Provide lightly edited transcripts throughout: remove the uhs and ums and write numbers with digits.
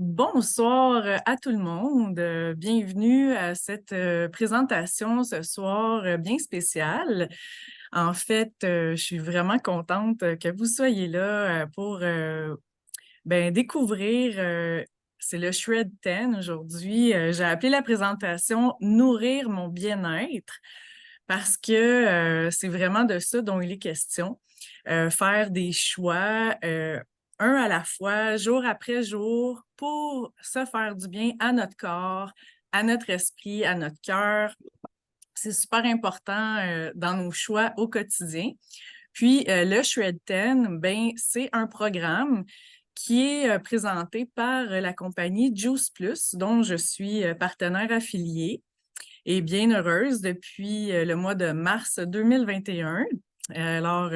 Bonsoir à tout le monde. Bienvenue à cette présentation ce soir bien spéciale. En fait, je suis vraiment contente que vous soyez là pour découvrir. C'est le Shred 10 aujourd'hui. J'ai appelé la présentation Nourrir mon bien-être parce que c'est vraiment de ça dont il est question. Faire des choix, un à la fois, jour après jour, pour se faire du bien à notre corps, à notre esprit, à notre cœur. C'est super important dans nos choix au quotidien. Puis, le Shred 10, ben, c'est un programme qui est présenté par la compagnie Juice Plus, dont je suis partenaire affilié et bien heureuse depuis le mois de mars 2021. Alors,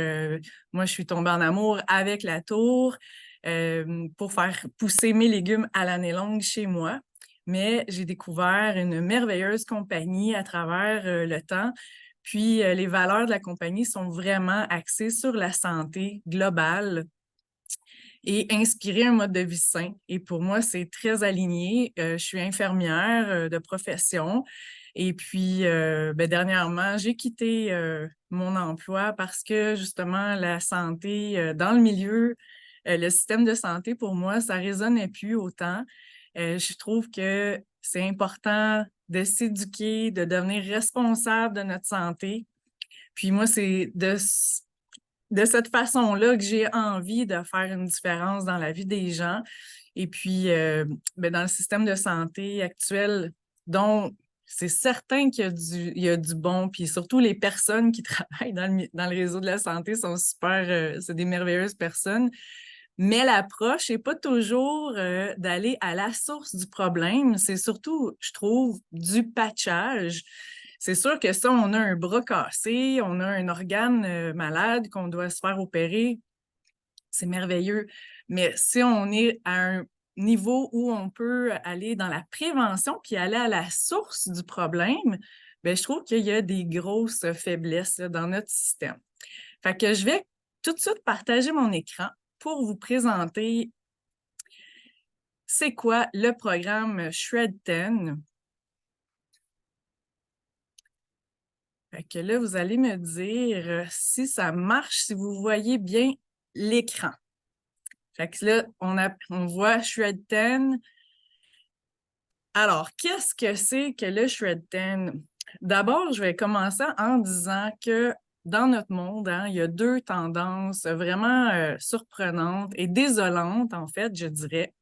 moi, je suis tombée en amour avec la tour pour faire pousser mes légumes à l'année longue chez moi. Mais j'ai découvert une merveilleuse compagnie à travers le temps. Puis, les valeurs de la compagnie sont vraiment axées sur la santé globale et inspirer un mode de vie sain. Et pour moi, c'est très aligné. Je suis infirmière de profession. Et puis, dernièrement, j'ai quitté mon emploi parce que justement, la santé dans le milieu, le système de santé, pour moi, ça résonnait plus autant. Je trouve que c'est important de s'éduquer, de devenir responsable de notre santé. Puis moi, c'est de cette façon-là que j'ai envie de faire une différence dans la vie des gens. Et puis, dans le système de santé actuel, dont c'est certain il y a du bon, puis surtout les personnes qui travaillent dans le réseau de la santé sont super, c'est des merveilleuses personnes. Mais l'approche n'est pas toujours d'aller à la source du problème, c'est surtout, je trouve, du patchage. C'est sûr que ça, on a un bras cassé, on a un organe malade qu'on doit se faire opérer, c'est merveilleux. Mais si on est à un niveau où on peut aller dans la prévention puis aller à la source du problème, je trouve qu'il y a des grosses faiblesses là, dans notre système. Fait que je vais tout de suite partager mon écran pour vous présenter c'est quoi le programme Shred 10. Fait que là, vous allez me dire si ça marche, si vous voyez bien l'écran. Fait que là, on voit Shred 10. Alors, qu'est-ce que c'est que le Shred 10? D'abord, je vais commencer en disant que dans notre monde, hein, il y a deux tendances vraiment surprenantes et désolantes, en fait, je dirais.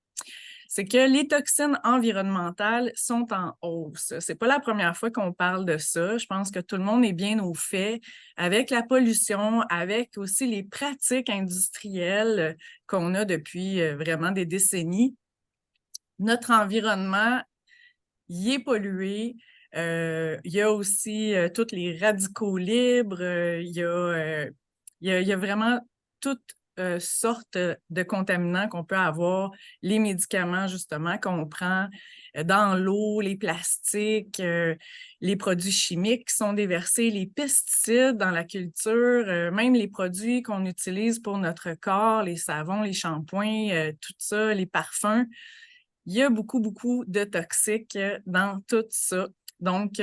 C'est que les toxines environnementales sont en hausse. C'est pas la première fois qu'on parle de ça. Je pense que tout le monde est bien au fait avec la pollution, avec aussi les pratiques industrielles qu'on a depuis vraiment des décennies. Notre environnement, il est pollué. Il y a aussi tous les radicaux libres. Il y a vraiment toutes sortes de contaminants qu'on peut avoir, les médicaments justement qu'on prend dans l'eau, les plastiques, les produits chimiques qui sont déversés, les pesticides dans la culture, même les produits qu'on utilise pour notre corps, les savons, les shampoings, tout ça, les parfums. Il y a beaucoup, beaucoup de toxiques dans tout ça. Donc,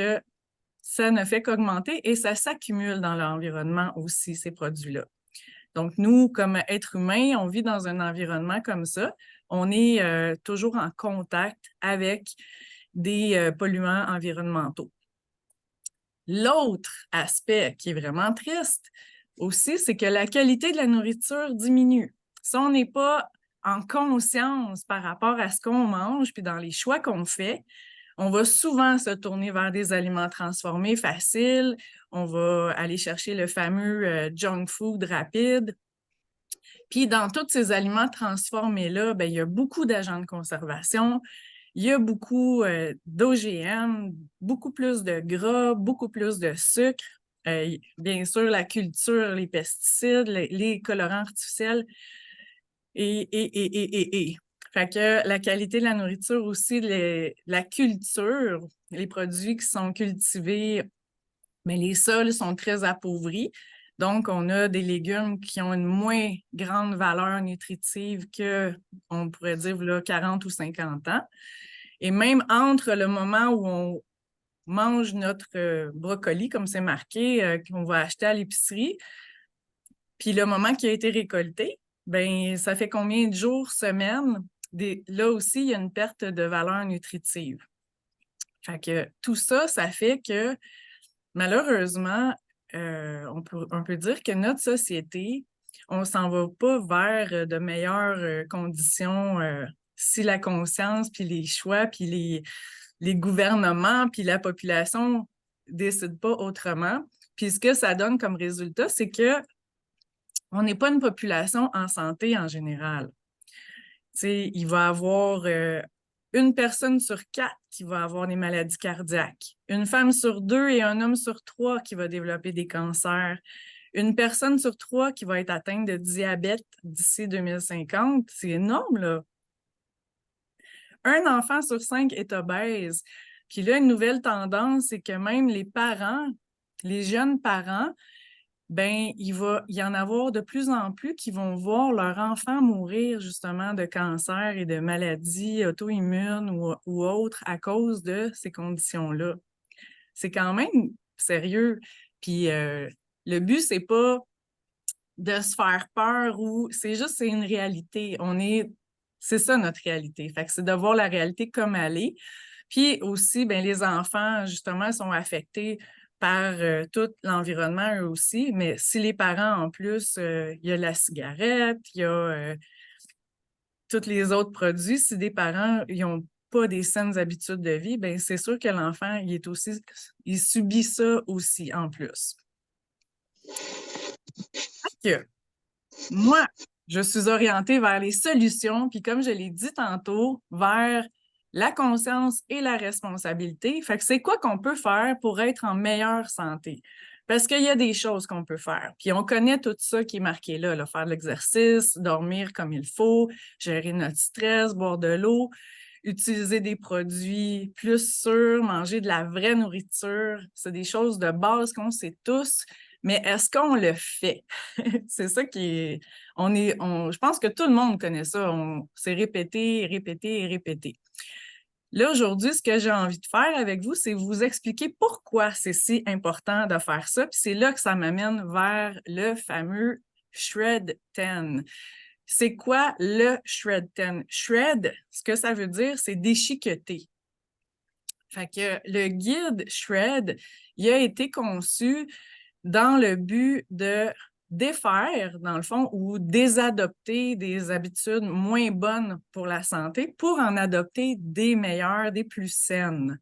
ça ne fait qu'augmenter et ça s'accumule dans l'environnement aussi, ces produits-là. Donc, nous, comme êtres humains, on vit dans un environnement comme ça. On est toujours en contact avec des polluants environnementaux. L'autre aspect qui est vraiment triste aussi, c'est que la qualité de la nourriture diminue. Si on n'est pas en conscience par rapport à ce qu'on mange, puis dans les choix qu'on fait, on va souvent se tourner vers des aliments transformés faciles. On va aller chercher le fameux junk food rapide. Puis dans tous ces aliments transformés-là, il y a beaucoup d'agents de conservation, il y a beaucoup d'OGM, beaucoup plus de gras, beaucoup plus de sucre. Bien sûr, la culture, les pesticides, les colorants artificiels et. Fait que la qualité de la nourriture aussi, la culture, les produits qui sont cultivés, mais les sols sont très appauvris. Donc, on a des légumes qui ont une moins grande valeur nutritive que, on pourrait dire, là, 40 ou 50 ans. Et même entre le moment où on mange notre brocoli, comme c'est marqué, qu'on va acheter à l'épicerie, puis le moment qui a été récolté, ben ça fait combien de jours, semaines? Là aussi, il y a une perte de valeur nutritive. Fait que tout ça, ça fait que malheureusement, on peut dire que notre société, on s'en va pas vers de meilleures conditions si la conscience, puis les choix, puis les gouvernements, puis la population décident pas autrement. Puis ce que ça donne comme résultat, c'est que on n'est pas une population en santé en général. T'sais, il va y avoir une personne sur 4 qui va avoir des maladies cardiaques, une femme sur 2 et un homme sur 3 qui va développer des cancers, une personne sur 3 qui va être atteinte de diabète d'ici 2050. C'est énorme, là. Un enfant sur 5 est obèse. Puis là, une nouvelle tendance, c'est que même les parents, les jeunes parents, ben il va y en avoir de plus en plus qui vont voir leur enfant mourir justement de cancer et de maladies auto-immunes ou autres à cause de ces conditions-là. C'est quand même sérieux. Puis le but, c'est pas de se faire peur ou c'est une réalité. C'est ça notre réalité. Fait que c'est de voir la réalité comme elle est. Puis aussi, ben les enfants, justement, sont affectés par tout l'environnement eux aussi. Mais si les parents, en plus, il y a la cigarette, il y a tous les autres produits, si des parents n'ont pas des saines habitudes de vie, ben c'est sûr que l'enfant, il subit ça aussi en plus. Fait que, moi, je suis orientée vers les solutions, puis comme je l'ai dit tantôt, vers la conscience et la responsabilité. Fait que c'est quoi qu'on peut faire pour être en meilleure santé? Parce qu'il y a des choses qu'on peut faire. Puis on connaît tout ça qui est marqué là, faire de l'exercice, dormir comme il faut, gérer notre stress, boire de l'eau, utiliser des produits plus sûrs, manger de la vraie nourriture. C'est des choses de base qu'on sait tous, mais est-ce qu'on le fait? C'est ça qui est... je pense que tout le monde connaît ça. On s'est répété, répété et répété. Là, aujourd'hui, ce que j'ai envie de faire avec vous, c'est vous expliquer pourquoi c'est si important de faire ça. Puis c'est là que ça m'amène vers le fameux Shred 10. C'est quoi le Shred 10? Shred, ce que ça veut dire, c'est déchiqueter. Fait que le guide Shred, il a été conçu dans le but de défaire, dans le fond, ou désadopter des habitudes moins bonnes pour la santé pour en adopter des meilleures, des plus saines.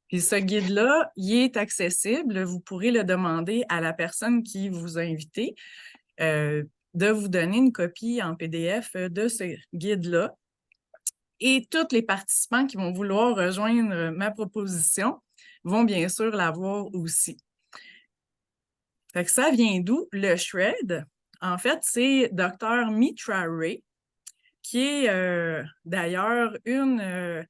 Puis ce guide-là, il est accessible. Vous pourrez le demander à la personne qui vous a invité de vous donner une copie en PDF de ce guide-là. Et tous les participants qui vont vouloir rejoindre ma proposition vont bien sûr l'avoir aussi. Fait que ça vient d'où? Le Shred, en fait, c'est Dr. Mitra Ray, qui est d'ailleurs une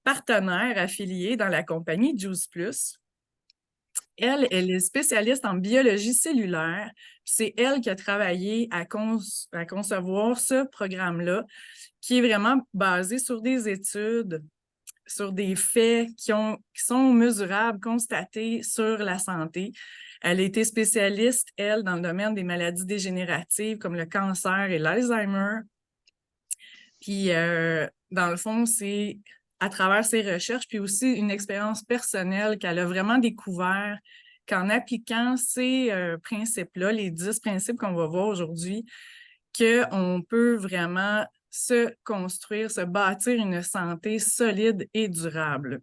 partenaire affiliée dans la compagnie Juice Plus. Elle est spécialiste en biologie cellulaire. C'est elle qui a travaillé à concevoir ce programme-là, qui est vraiment basé sur des études, sur des faits qui sont mesurables, constatés sur la santé. Elle a été spécialiste, elle, dans le domaine des maladies dégénératives comme le cancer et l'Alzheimer. Puis, dans le fond, c'est à travers ses recherches, puis aussi une expérience personnelle qu'elle a vraiment découvert qu'en appliquant ces principes-là, les 10 principes qu'on va voir aujourd'hui, qu'on peut vraiment se construire, se bâtir une santé solide et durable.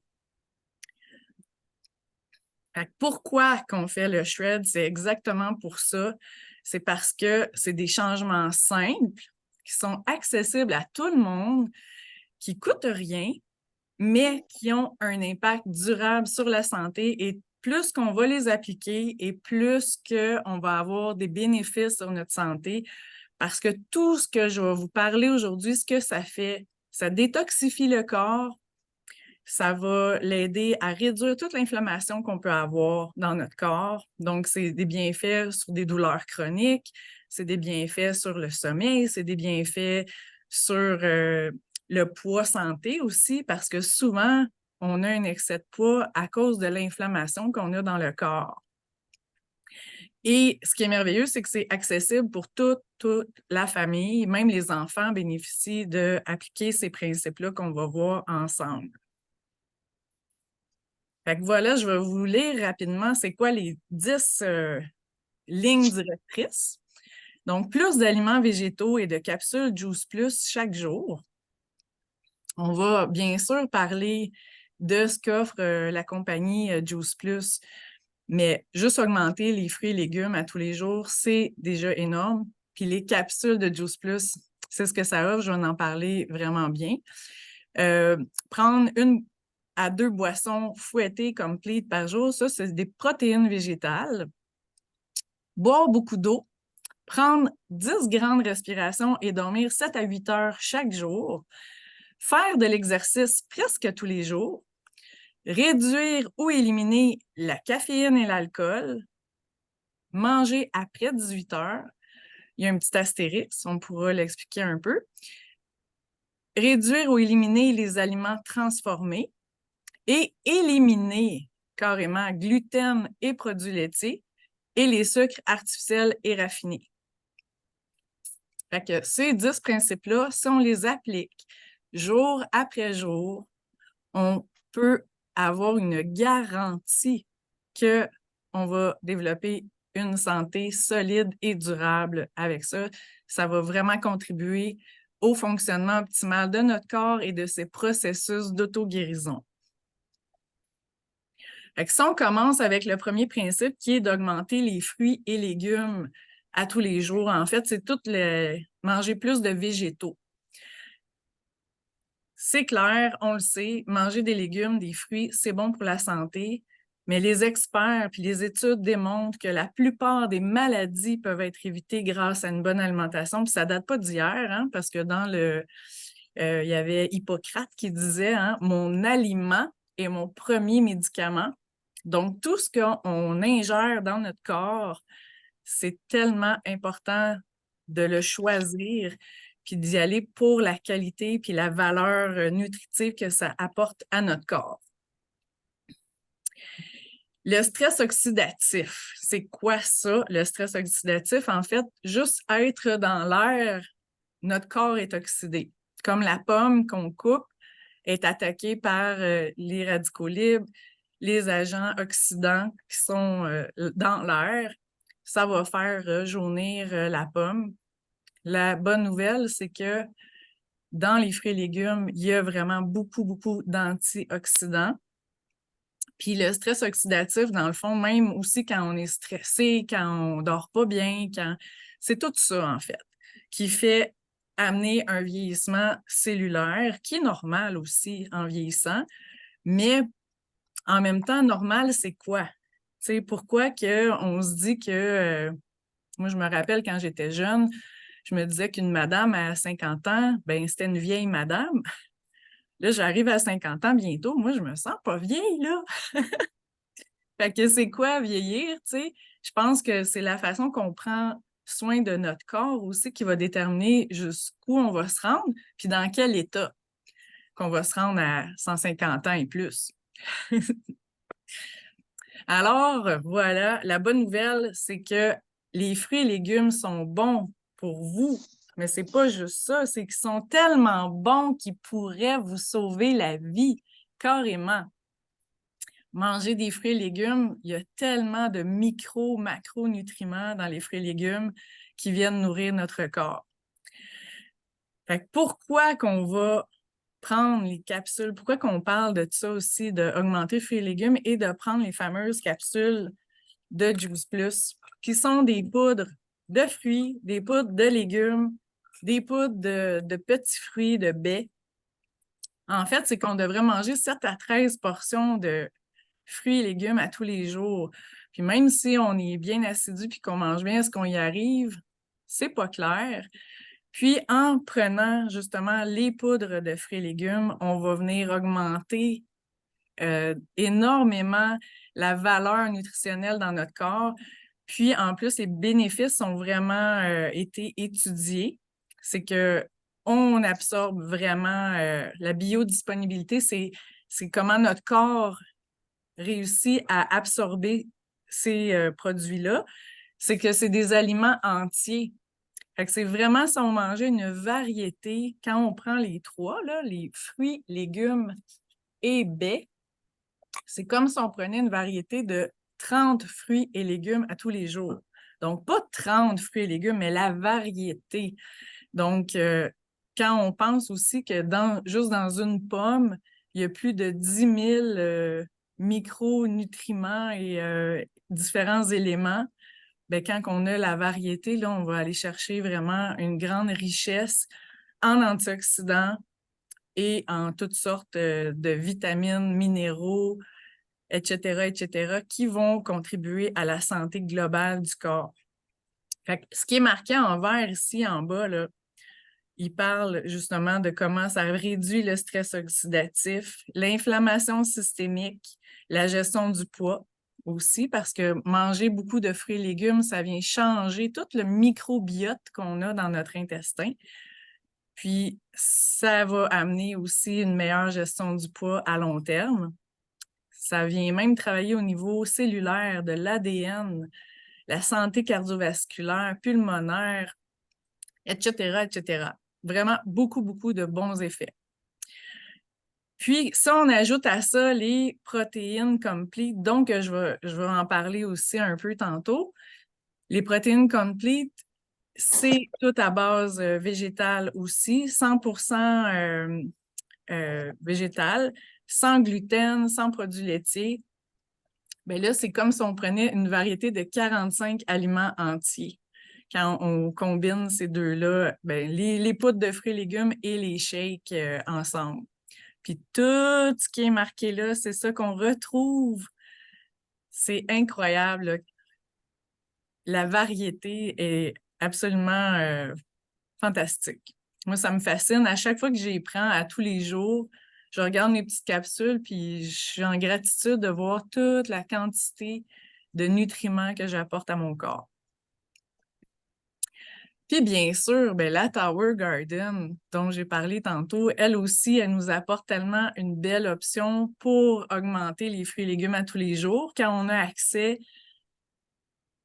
Pourquoi qu'on fait le Shred? C'est exactement pour ça. C'est parce que c'est des changements simples qui sont accessibles à tout le monde, qui ne coûtent rien, mais qui ont un impact durable sur la santé. Et plus qu'on va les appliquer et plus qu'on va avoir des bénéfices sur notre santé, parce que tout ce que je vais vous parler aujourd'hui, ce que ça fait, ça détoxifie le corps, Ça va l'aider à réduire toute l'inflammation qu'on peut avoir dans notre corps. Donc, c'est des bienfaits sur des douleurs chroniques, c'est des bienfaits sur le sommeil, c'est des bienfaits sur le poids santé aussi, parce que souvent, on a un excès de poids à cause de l'inflammation qu'on a dans le corps. Et ce qui est merveilleux, c'est que c'est accessible pour toute la famille, même les enfants bénéficient d'appliquer ces principes-là qu'on va voir ensemble. Fait que voilà, je vais vous lire rapidement c'est quoi les 10 lignes directrices. Donc, plus d'aliments végétaux et de capsules Juice Plus chaque jour. On va bien sûr parler de ce qu'offre la compagnie Juice Plus, mais juste augmenter les fruits et légumes à tous les jours, c'est déjà énorme. Puis les capsules de Juice Plus, c'est ce que ça offre, je vais en parler vraiment bien. Prendre 1 à 2 boissons fouettées complètes par jour, ça, c'est des protéines végétales. Boire beaucoup d'eau, prendre 10 grandes respirations et dormir 7 à 8 heures chaque jour. Faire de l'exercice presque tous les jours. Réduire ou éliminer la caféine et l'alcool. Manger après 18 heures. Il y a un petit astérix, on pourra l'expliquer un peu. Réduire ou éliminer les aliments transformés et éliminer carrément gluten et produits laitiers et les sucres artificiels et raffinés. Fait que ces 10 principes-là, si on les applique jour après jour, on peut avoir une garantie qu'on va développer une santé solide et durable avec ça. Ça va vraiment contribuer au fonctionnement optimal de notre corps et de ses processus d'auto-guérison. Si on commence avec le premier principe qui est d'augmenter les fruits et légumes à tous les jours, en fait, c'est manger plus de végétaux. C'est clair, on le sait, manger des légumes, des fruits, c'est bon pour la santé, mais les experts puis les études démontrent que la plupart des maladies peuvent être évitées grâce à une bonne alimentation. Puis ça date pas d'hier, hein, parce que il y avait Hippocrate qui disait, hein, « Mon aliment est mon premier médicament ». Donc, tout ce qu'on ingère dans notre corps, c'est tellement important de le choisir puis d'y aller pour la qualité puis la valeur nutritive que ça apporte à notre corps. Le stress oxydatif, c'est quoi ça, le stress oxydatif? En fait, juste être dans l'air, notre corps est oxydé. Comme la pomme qu'on coupe est attaquée par les radicaux libres, les agents oxydants qui sont dans l'air, ça va faire jaunir la pomme. La bonne nouvelle, c'est que dans les fruits et légumes, il y a vraiment beaucoup, beaucoup d'antioxydants. Puis le stress oxydatif, dans le fond, même aussi quand on est stressé, quand on dort pas bien, c'est tout ça, en fait, qui fait amener un vieillissement cellulaire, qui est normal aussi en vieillissant, mais en même temps, normal, c'est quoi? Tu sais, pourquoi on se dit que... moi, je me rappelle quand j'étais jeune, je me disais qu'une madame à 50 ans, ben c'était une vieille madame. Là, j'arrive à 50 ans bientôt, moi, je me sens pas vieille, là. Fait que c'est quoi vieillir, tu sais? Je pense que c'est la façon qu'on prend soin de notre corps aussi qui va déterminer jusqu'où on va se rendre, puis dans quel état qu'on va se rendre à 150 ans et plus. Alors, voilà, la bonne nouvelle, c'est que les fruits et légumes sont bons pour vous, mais c'est pas juste ça, c'est qu'ils sont tellement bons qu'ils pourraient vous sauver la vie, carrément. Manger des fruits et légumes, il y a tellement de macronutriments dans les fruits et légumes qui viennent nourrir notre corps. Fait que pourquoi qu'on va prendre les capsules, pourquoi qu'on parle de ça aussi, d'augmenter les fruits et légumes et de prendre les fameuses capsules de Juice Plus, qui sont des poudres de fruits, des poudres de légumes, des poudres de petits fruits, de baies. En fait, c'est qu'on devrait manger 7 à 13 portions de fruits et légumes à tous les jours. Puis même si on est bien assidu puis qu'on mange bien, est-ce qu'on y arrive? C'est pas clair. Puis en prenant justement les poudres de fruits et légumes, on va venir augmenter énormément la valeur nutritionnelle dans notre corps. Puis, en plus, les bénéfices ont vraiment été étudiés. C'est que on absorbe vraiment la biodisponibilité, c'est comment notre corps réussit à absorber ces produits-là. C'est que c'est des aliments entiers. Fait que c'est vraiment si on mangeait une variété, quand on prend les trois, là, les fruits, légumes et baies, c'est comme si on prenait une variété de 30 fruits et légumes à tous les jours. Donc, pas 30 fruits et légumes, mais la variété. Donc, quand on pense aussi que juste dans une pomme, il y a plus de 10 000 micronutriments et différents éléments, bien, quand on a la variété, là, on va aller chercher vraiment une grande richesse en antioxydants et en toutes sortes de vitamines, minéraux, etc., qui vont contribuer à la santé globale du corps. Fait que ce qui est marqué en vert ici en bas, là, il parle justement de comment ça réduit le stress oxydatif, l'inflammation systémique, la gestion du poids aussi, parce que manger beaucoup de fruits et légumes, ça vient changer tout le microbiote qu'on a dans notre intestin. Puis, ça va amener aussi une meilleure gestion du poids à long terme. Ça vient même travailler au niveau cellulaire, de l'ADN, la santé cardiovasculaire, pulmonaire, etc. Vraiment beaucoup, beaucoup de bons effets. Puis, si on ajoute à ça les protéines complete, donc je vais en parler aussi un peu tantôt. Les protéines complete, c'est tout à base végétale aussi, 100% végétal, sans gluten, sans produits laitiers. Bien là, c'est comme si on prenait une variété de 45 aliments entiers. Quand on combine ces deux-là, ben, les poudres de fruits et légumes et les shakes ensemble. Puis tout ce qui est marqué là, c'est ça qu'on retrouve. C'est incroyable, là. La variété est absolument fantastique. Moi, ça me fascine. À chaque fois que j'y prends, à tous les jours, je regarde mes petites capsules, puis je suis en gratitude de voir toute la quantité de nutriments que j'apporte à mon corps. Puis bien sûr, ben, la Tower Garden dont j'ai parlé tantôt, elle aussi, elle nous apporte tellement une belle option pour augmenter les fruits et légumes à tous les jours. Quand on a accès,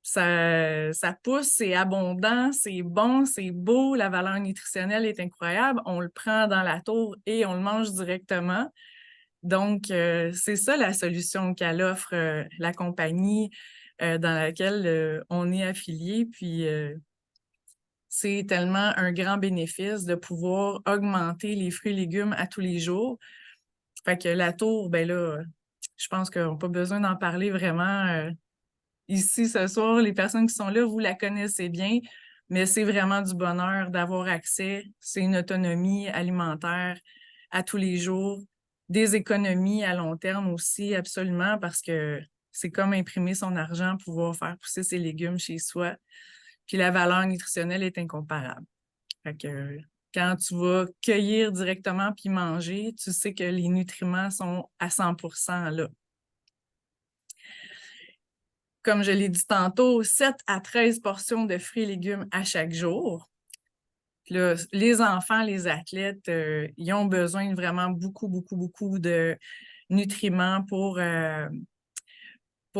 ça pousse, c'est abondant, c'est bon, c'est beau, la valeur nutritionnelle est incroyable. On le prend dans la tour et on le mange directement. Donc, c'est ça la solution qu'elle offre, la compagnie dans laquelle on est affilié. Puis, c'est tellement un grand bénéfice de pouvoir augmenter les fruits et légumes à tous les jours. Fait que la tour, ben là, je pense qu'on n'a pas besoin d'en parler vraiment ici ce soir. Les personnes qui sont là, vous la connaissez bien, mais c'est vraiment du bonheur d'avoir accès. C'est une autonomie alimentaire à tous les jours, des économies à long terme aussi, absolument, parce que c'est comme imprimer son argent, pouvoir faire pousser ses légumes chez soi. Puis la valeur nutritionnelle est incomparable. Fait que quand tu vas cueillir directement puis manger, tu sais que les nutriments sont à 100% là. Comme je l'ai dit tantôt, 7 à 13 portions de fruits et légumes à chaque jour. Puis là, les enfants, les athlètes, ils ont besoin de vraiment beaucoup de nutriments pour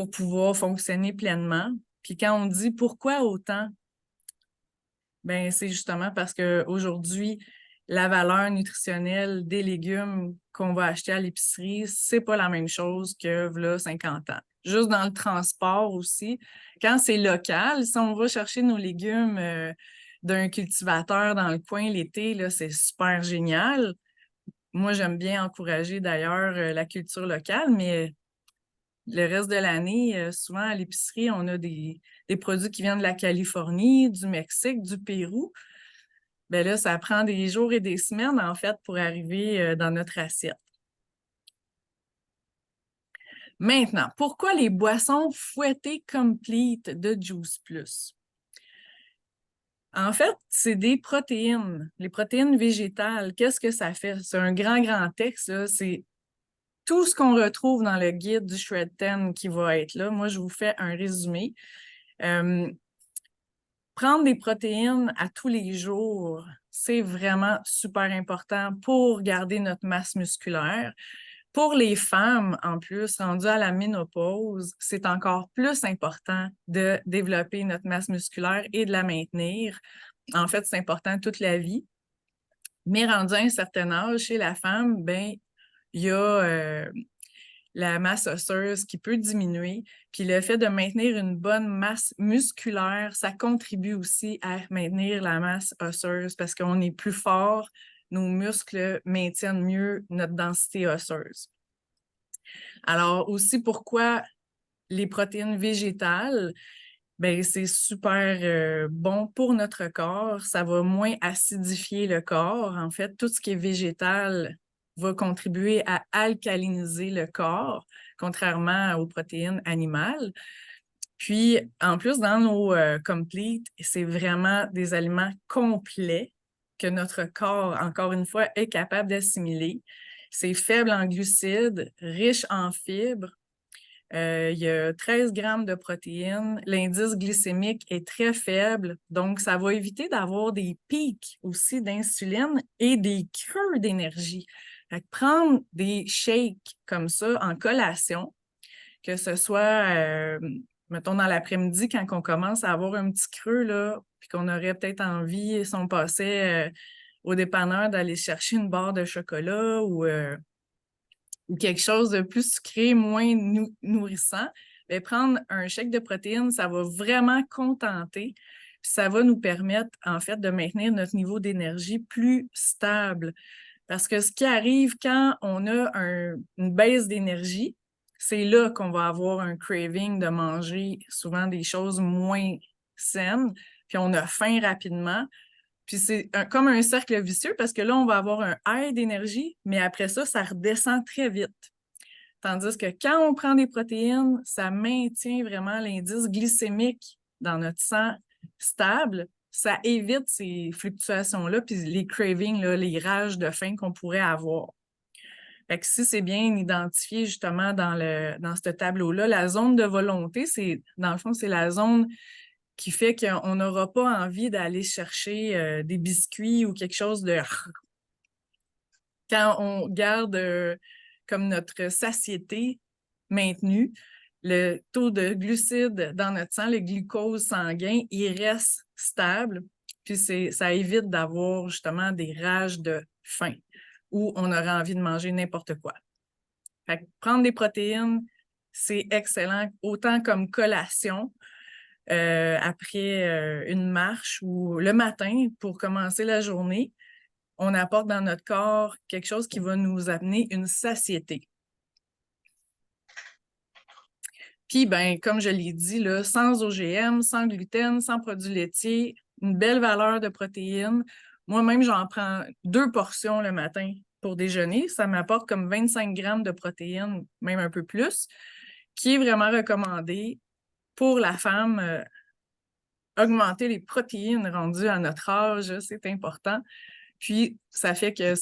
pouvoir fonctionner pleinement. Puis quand on dit pourquoi autant, ben c'est justement parce qu'aujourd'hui, la valeur nutritionnelle des légumes qu'on va acheter à l'épicerie, c'est pas la même chose que là, 50 ans. Juste dans le transport aussi. Quand c'est local, si on va chercher nos légumes d'un cultivateur dans le coin l'été, là, c'est super génial. Moi, j'aime bien encourager d'ailleurs la culture locale, mais le reste de l'année, souvent à l'épicerie, on a des produits qui viennent de la Californie, du Mexique, du Pérou. Bien là, ça prend des jours et des semaines, en fait, pour arriver dans notre assiette. Maintenant, pourquoi les boissons fouettées complete de Juice Plus? En fait, c'est des protéines, les protéines végétales. Qu'est-ce que ça fait? C'est un grand texte, là. C'est tout ce qu'on retrouve dans le guide du Shred 10 qui va être là. Moi, je vous fais un résumé. Prendre des protéines à tous les jours, c'est vraiment super important pour garder notre masse musculaire. Pour les femmes, en plus, rendues à la ménopause, c'est encore plus important de développer notre masse musculaire et de la maintenir. En fait, c'est important toute la vie. Mais rendu à un certain âge, chez la femme, ben, il y a la masse osseuse qui peut diminuer. Puis le fait de maintenir une bonne masse musculaire, ça contribue aussi à maintenir la masse osseuse parce qu'on est plus fort, nos muscles maintiennent mieux notre densité osseuse. Alors aussi, pourquoi les protéines végétales? Ben, c'est super bon pour notre corps. Ça va moins acidifier le corps. En fait, tout ce qui est végétal va contribuer à alcaliniser le corps, contrairement aux protéines animales. Puis, en plus, dans nos complete, c'est vraiment des aliments complets que notre corps, encore une fois, est capable d'assimiler. C'est faible en glucides, riche en fibres. Il y a 13 grammes de protéines. L'indice glycémique est très faible, donc ça va éviter d'avoir des pics aussi d'insuline et des creux d'énergie. Prendre des shakes comme ça en collation, que ce soit, mettons, dans l'après-midi, quand on commence à avoir un petit creux, là, puis qu'on aurait peut-être envie, si on passait au dépanneur, d'aller chercher une barre de chocolat ou quelque chose de plus sucré, moins nourrissant, bien, prendre un shake de protéines, ça va vraiment contenter. Puis ça va nous permettre, en fait, de maintenir notre niveau d'énergie plus stable. Parce que ce qui arrive quand on a une baisse d'énergie, c'est là qu'on va avoir un craving de manger souvent des choses moins saines, puis on a faim rapidement. Puis c'est comme un cercle vicieux parce que là, on va avoir un high d'énergie, mais après ça, ça redescend très vite. Tandis que quand on prend des protéines, ça maintient vraiment l'indice glycémique dans notre sang stable. Ça évite ces fluctuations-là, puis les cravings, là, les rages de faim qu'on pourrait avoir. Fait que si c'est bien identifié justement dans ce tableau-là, la zone de volonté, dans le fond, c'est la zone qui fait qu'on n'aura pas envie d'aller chercher des biscuits ou quelque chose de... Quand on garde comme notre satiété maintenue, le taux de glucides dans notre sang, le glucose sanguin, il reste stable. Puis ça évite d'avoir justement des rages de faim où on aurait envie de manger n'importe quoi. Fait que prendre des protéines, c'est excellent, autant comme collation, après une marche ou le matin pour commencer la journée, on apporte dans notre corps quelque chose qui va nous amener une satiété. Puis, ben, comme je l'ai dit, là, sans OGM, sans gluten, sans produits laitiers, une belle valeur de protéines. Moi-même, j'en prends 2 portions le matin pour déjeuner. Ça m'apporte comme 25 grammes de protéines, même un peu plus, qui est vraiment recommandé pour la femme. Augmenter les protéines rendues à notre âge, c'est important. Puis, ça fait que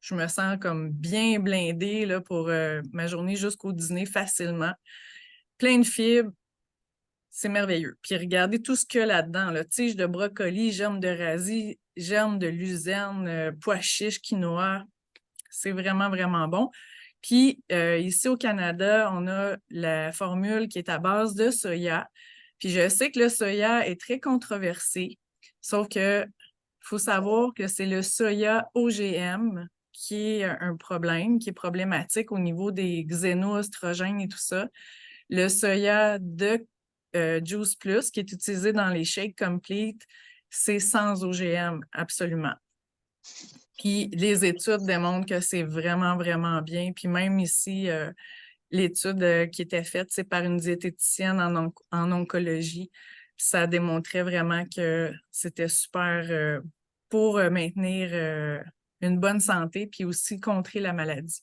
je me sens comme bien blindée là, pour ma journée jusqu'au dîner facilement. Plein de fibres, c'est merveilleux. Puis, regardez tout ce qu'il y a là-dedans. Là. Tige de brocoli, germes de radis, germes de luzerne, pois chiches, quinoa. C'est vraiment, vraiment bon. Puis, ici au Canada, on a la formule qui est à base de soya. Puis, je sais que le soya est très controversé, sauf que faut savoir que c'est le soya OGM qui est un problème, qui est problématique au niveau des xénoestrogènes et tout ça. Le soya de Juice Plus, qui est utilisé dans les shakes complete, c'est sans OGM, absolument. Puis les études démontrent que c'est vraiment, vraiment bien. Puis même ici, l'étude qui était faite, c'est par une diététicienne en oncologie. Puis ça démontrait vraiment que c'était super pour maintenir une bonne santé, puis aussi contrer la maladie.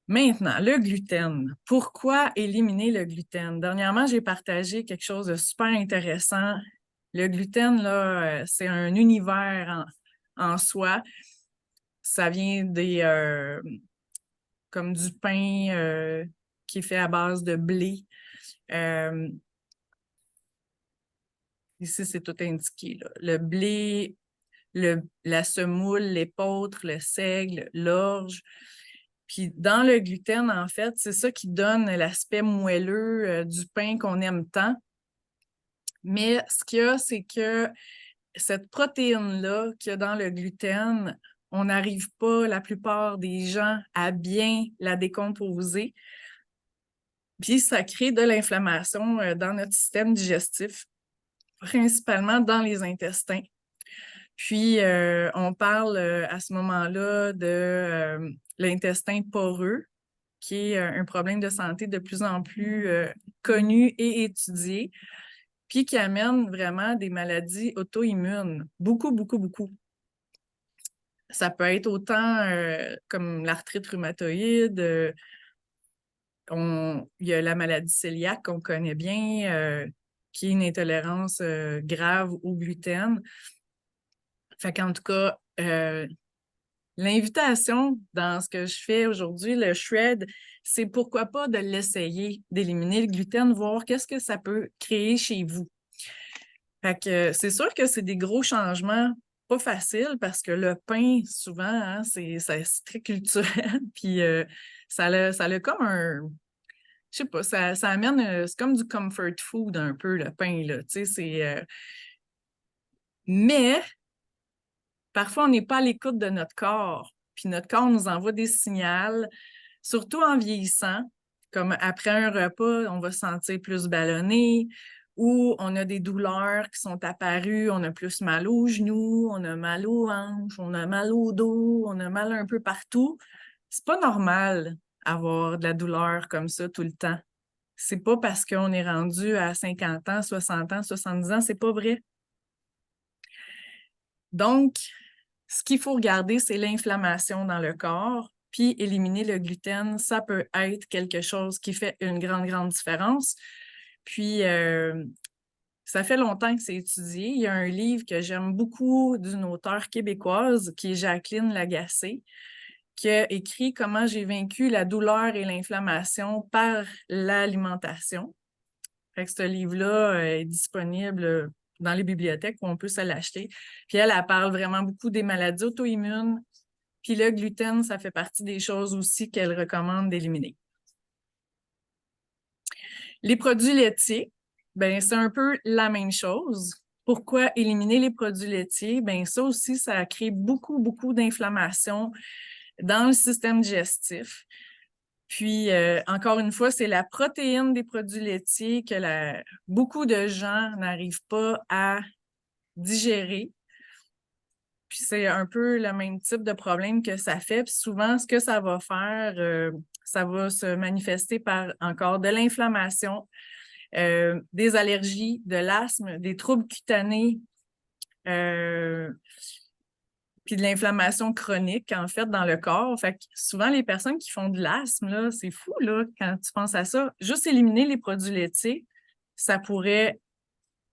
Maintenant, le gluten. Pourquoi éliminer le gluten? Dernièrement, j'ai partagé quelque chose de super intéressant. Le gluten, là, c'est un univers en soi. ça vient comme du pain qui est fait à base de blé. Ici, c'est tout indiqué, là. Le blé, la semoule, l'épeautre, le seigle, l'orge. Puis dans le gluten, en fait, c'est ça qui donne l'aspect moelleux du pain qu'on aime tant. Mais ce qu'il y a, c'est que cette protéine-là qu'il y a dans le gluten, on n'arrive pas, la plupart des gens, à bien la décomposer. Puis ça crée de l'inflammation dans notre système digestif, principalement dans les intestins. Puis, on parle à ce moment-là de l'intestin poreux, qui est un problème de santé de plus en plus connu et étudié, puis qui amène vraiment des maladies auto-immunes. Beaucoup, beaucoup, beaucoup. Ça peut être autant comme l'arthrite rhumatoïde, il y a la maladie cœliaque qu'on connaît bien, qui est une intolérance grave au gluten. Fait qu'en tout cas, l'invitation dans ce que je fais aujourd'hui, le shred, c'est pourquoi pas de l'essayer, d'éliminer le gluten, voir qu'est-ce que ça peut créer chez vous. Fait que c'est sûr que c'est des gros changements, pas faciles, parce que le pain, souvent, hein, c'est très culturel, puis ça a comme je sais pas, ça amène, c'est comme du comfort food un peu, le pain, là, tu sais, c'est... Mais parfois, on n'est pas à l'écoute de notre corps. Puis notre corps nous envoie des signaux, surtout en vieillissant, comme après un repas, on va se sentir plus ballonné ou on a des douleurs qui sont apparues, on a plus mal aux genoux, on a mal aux hanches, on a mal au dos, on a mal un peu partout. C'est pas normal avoir de la douleur comme ça tout le temps. C'est pas parce qu'on est rendu à 50 ans, 60 ans, 70 ans, c'est pas vrai. Donc, ce qu'il faut regarder, c'est l'inflammation dans le corps, puis éliminer le gluten, ça peut être quelque chose qui fait une grande, grande différence. Puis, ça fait longtemps que c'est étudié. Il y a un livre que j'aime beaucoup d'une auteure québécoise qui est Jacqueline Lagacé, qui a écrit Comment j'ai vaincu la douleur et l'inflammation par l'alimentation. Fait que ce livre-là est disponible dans les bibliothèques où on peut se l'acheter. Puis elle parle vraiment beaucoup des maladies auto-immunes. Puis le gluten, ça fait partie des choses aussi qu'elle recommande d'éliminer. Les produits laitiers, ben c'est un peu la même chose. Pourquoi éliminer les produits laitiers? Ben ça aussi, ça crée beaucoup, beaucoup d'inflammation dans le système digestif. Puis, encore une fois, c'est la protéine des produits laitiers que beaucoup de gens n'arrivent pas à digérer. Puis, c'est un peu le même type de problème que ça fait. Puis souvent, ce que ça va faire, ça va se manifester par encore de l'inflammation, des allergies, de l'asthme, des troubles cutanés, puis de l'inflammation chronique, en fait, dans le corps. Fait que souvent, les personnes qui font de l'asthme, là, c'est fou, là, quand tu penses à ça. Juste éliminer les produits laitiers, ça pourrait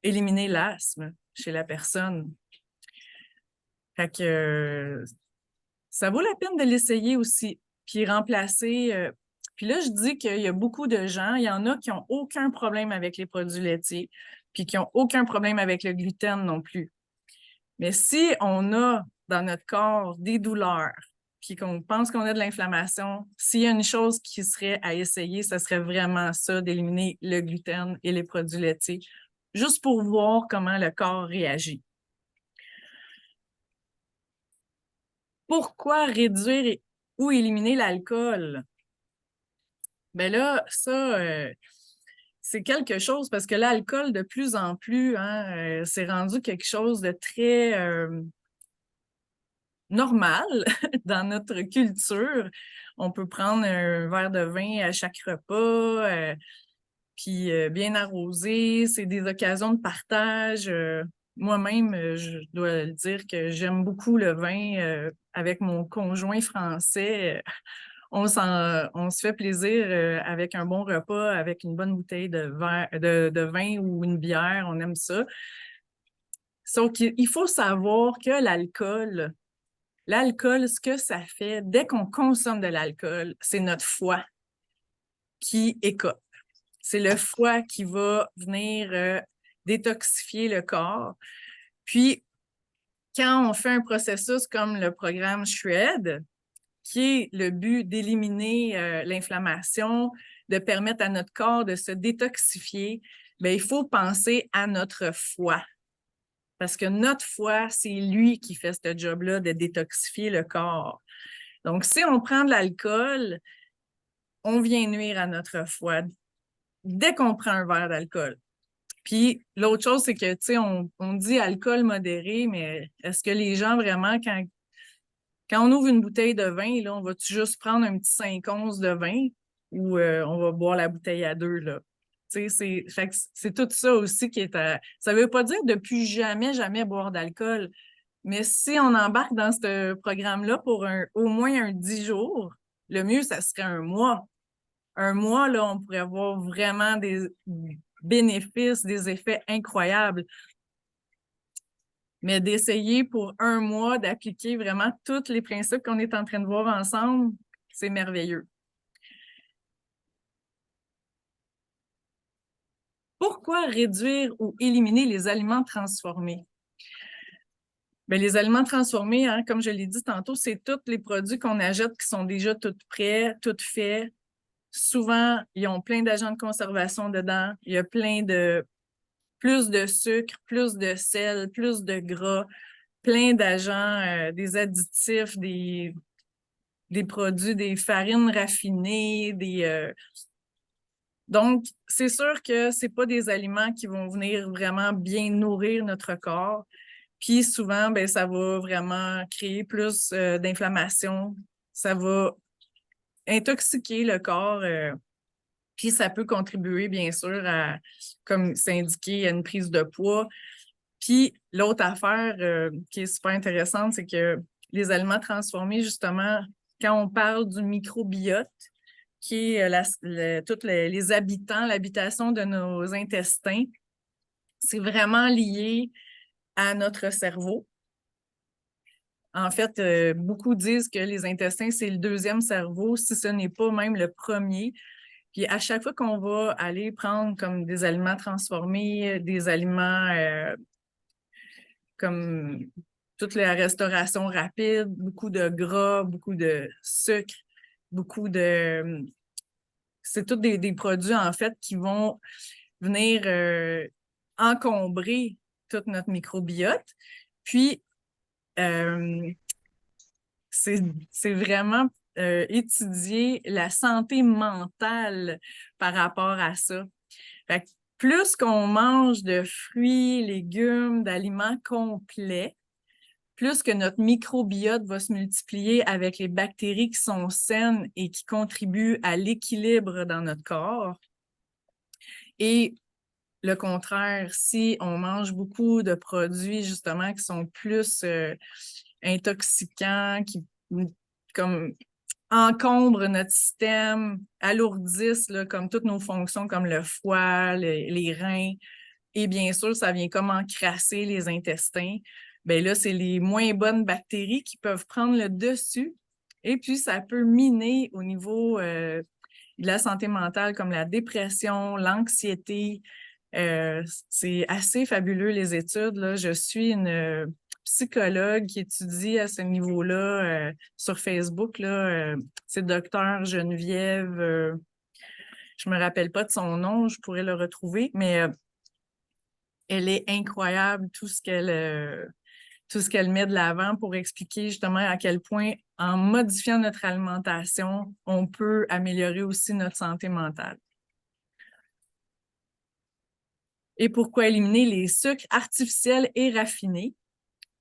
éliminer l'asthme chez la personne. Fait que ça vaut la peine de l'essayer aussi. Puis remplacer... puis là, je dis qu'il y a beaucoup de gens, il y en a qui n'ont aucun problème avec les produits laitiers, puis qui n'ont aucun problème avec le gluten non plus. Mais si on a dans notre corps des douleurs, puis qu'on pense qu'on a de l'inflammation, s'il y a une chose qui serait à essayer, ce serait vraiment ça, d'éliminer le gluten et les produits laitiers, juste pour voir comment le corps réagit. Pourquoi réduire ou éliminer l'alcool? Bien là, ça, c'est quelque chose parce que l'alcool, de plus en plus, hein, c'est rendu quelque chose de très normal dans notre culture. On peut prendre un verre de vin à chaque repas, puis bien arrosé. C'est des occasions de partage. Moi-même, je dois le dire que j'aime beaucoup le vin. Avec mon conjoint français, on se fait plaisir avec un bon repas, avec une bonne bouteille de vin ou une bière. On aime ça. Sauf qu'il faut savoir que l'alcool, L'alcool, ce que ça fait, dès qu'on consomme de l'alcool, c'est notre foie qui écope. C'est le foie qui va venir détoxifier le corps. Puis, quand on fait un processus comme le programme SHRED, qui est le but d'éliminer l'inflammation, de permettre à notre corps de se détoxifier, bien, il faut penser à notre foie. Parce que notre foie, c'est lui qui fait ce job-là de détoxifier le corps. Donc, si on prend de l'alcool, on vient nuire à notre foie dès qu'on prend un verre d'alcool. Puis l'autre chose, c'est que, tu sais, on dit alcool modéré, mais est-ce que les gens vraiment, quand on ouvre une bouteille de vin, là, on va-tu juste prendre un petit 5 onces de vin ou on va boire la bouteille à deux, là? Tu sais, c'est tout ça aussi qui est à... Ça veut pas dire de plus jamais, jamais boire d'alcool, mais si on embarque dans ce programme-là pour au moins un 10 jours, le mieux, ça serait un mois. Un mois, là, on pourrait avoir vraiment des bénéfices, des effets incroyables. Mais d'essayer pour un mois d'appliquer vraiment tous les principes qu'on est en train de voir ensemble, c'est merveilleux. Pourquoi réduire ou éliminer les aliments transformés? Bien, les aliments transformés, hein, comme je l'ai dit tantôt, c'est tous les produits qu'on achète qui sont déjà tout prêts, tout faits. Souvent, ils ont plein d'agents de conservation dedans. Il y a plus de sucre, plus de sel, plus de gras, plein d'agents, des additifs, des produits, des farines raffinées, Donc, c'est sûr que c'est pas des aliments qui vont venir vraiment bien nourrir notre corps. Puis souvent, ben, ça va vraiment créer plus d'inflammation. Ça va intoxiquer le corps. Puis ça peut contribuer, bien sûr, comme c'est indiqué, à une prise de poids. Puis l'autre affaire qui est super intéressante, c'est que les aliments transformés, justement, quand on parle du microbiote, qui est tous les habitants, l'habitation de nos intestins, c'est vraiment lié à notre cerveau. En fait, beaucoup disent que les intestins, c'est le deuxième cerveau, si ce n'est pas même le premier. Puis à chaque fois qu'on va aller prendre comme des aliments transformés, des aliments comme toute la restauration rapide, beaucoup de gras, beaucoup de sucre, beaucoup de... C'est tous des produits, en fait, qui vont venir encombrer tout notre microbiote. Puis, euh, c'est vraiment étudier la santé mentale par rapport à ça. Fait que plus qu'on mange de fruits, légumes, d'aliments complets, plus que notre microbiote va se multiplier avec les bactéries qui sont saines et qui contribuent à l'équilibre dans notre corps. Et le contraire, si on mange beaucoup de produits justement qui sont plus intoxicants, qui comme encombrent notre système, alourdissent là, comme toutes nos fonctions comme le foie, les reins, et bien sûr, ça vient comme encrasser les intestins. Bien là, c'est les moins bonnes bactéries qui peuvent prendre le dessus. Et puis, ça peut miner au niveau de la santé mentale, comme la dépression, l'anxiété. C'est assez fabuleux, les études, là. Je suis une psychologue qui étudie à ce niveau-là sur Facebook, là. C'est Docteur Geneviève. Je me rappelle pas de son nom, je pourrais le retrouver, mais elle est incroyable, tout ce qu'elle met de l'avant pour expliquer justement à quel point, en modifiant notre alimentation, on peut améliorer aussi notre santé mentale. Et pourquoi éliminer les sucres artificiels et raffinés?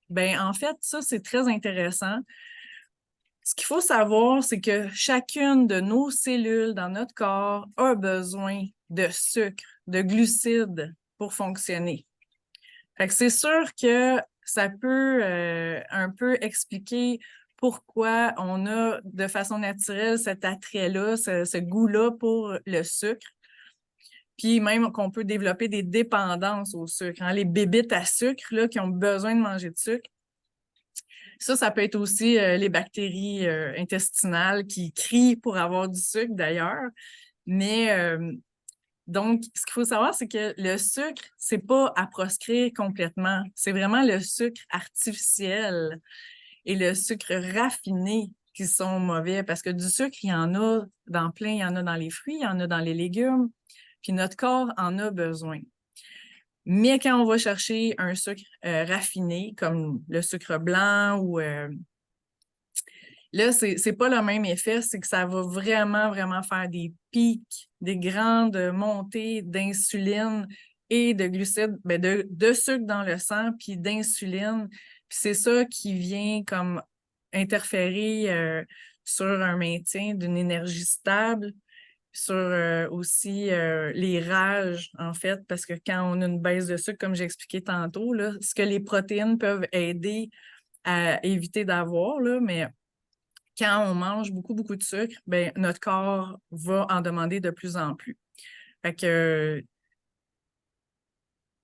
Bien, en fait, ça, c'est très intéressant. Ce qu'il faut savoir, c'est que chacune de nos cellules dans notre corps a besoin de sucre, de glucides pour fonctionner. Fait que c'est sûr que ça peut un peu expliquer pourquoi on a de façon naturelle cet attrait-là, ce goût-là pour le sucre. Puis même qu'on peut développer des dépendances au sucre. Hein? Les bébites à sucre là, qui ont besoin de manger de sucre. Ça peut être aussi les bactéries intestinales qui crient pour avoir du sucre d'ailleurs. Mais donc, ce qu'il faut savoir, c'est que le sucre, c'est pas à proscrire complètement. C'est vraiment le sucre artificiel et le sucre raffiné qui sont mauvais parce que du sucre, il y en a dans plein, il y en a dans les fruits, il y en a dans les légumes, puis notre corps en a besoin. Mais quand on va chercher un sucre raffiné, comme le sucre blanc ou là, c'est pas le même effet, c'est que ça va vraiment, vraiment faire des pics, des grandes montées d'insuline et de glucides, ben de sucre dans le sang, puis d'insuline. Puis c'est ça qui vient comme interférer sur un maintien d'une énergie stable, sur aussi les rages, en fait, parce que quand on a une baisse de sucre, comme j'ai expliqué tantôt, là, ce que les protéines peuvent aider à éviter d'avoir, là, mais quand on mange beaucoup, beaucoup de sucre, ben, notre corps va en demander de plus en plus. Fait que,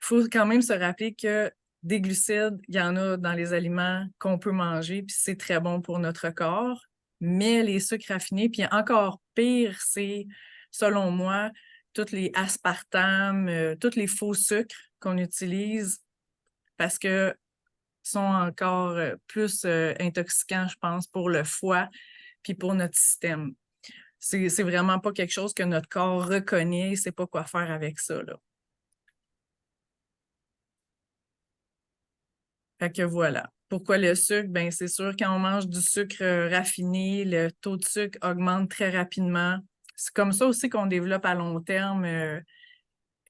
faut quand même se rappeler que des glucides, il y en a dans les aliments qu'on peut manger, puis c'est très bon pour notre corps. Mais les sucres raffinés, puis encore pire, c'est, selon moi, tous les aspartames, tous les faux sucres qu'on utilise parce que sont encore plus intoxicants, je pense, pour le foie puis pour notre système. C'est vraiment pas quelque chose que notre corps reconnaît, il sait pas quoi faire avec ça, là. Fait que voilà. Pourquoi le sucre? Ben, c'est sûr, quand on mange du sucre raffiné, le taux de sucre augmente très rapidement. C'est comme ça aussi qu'on développe à long terme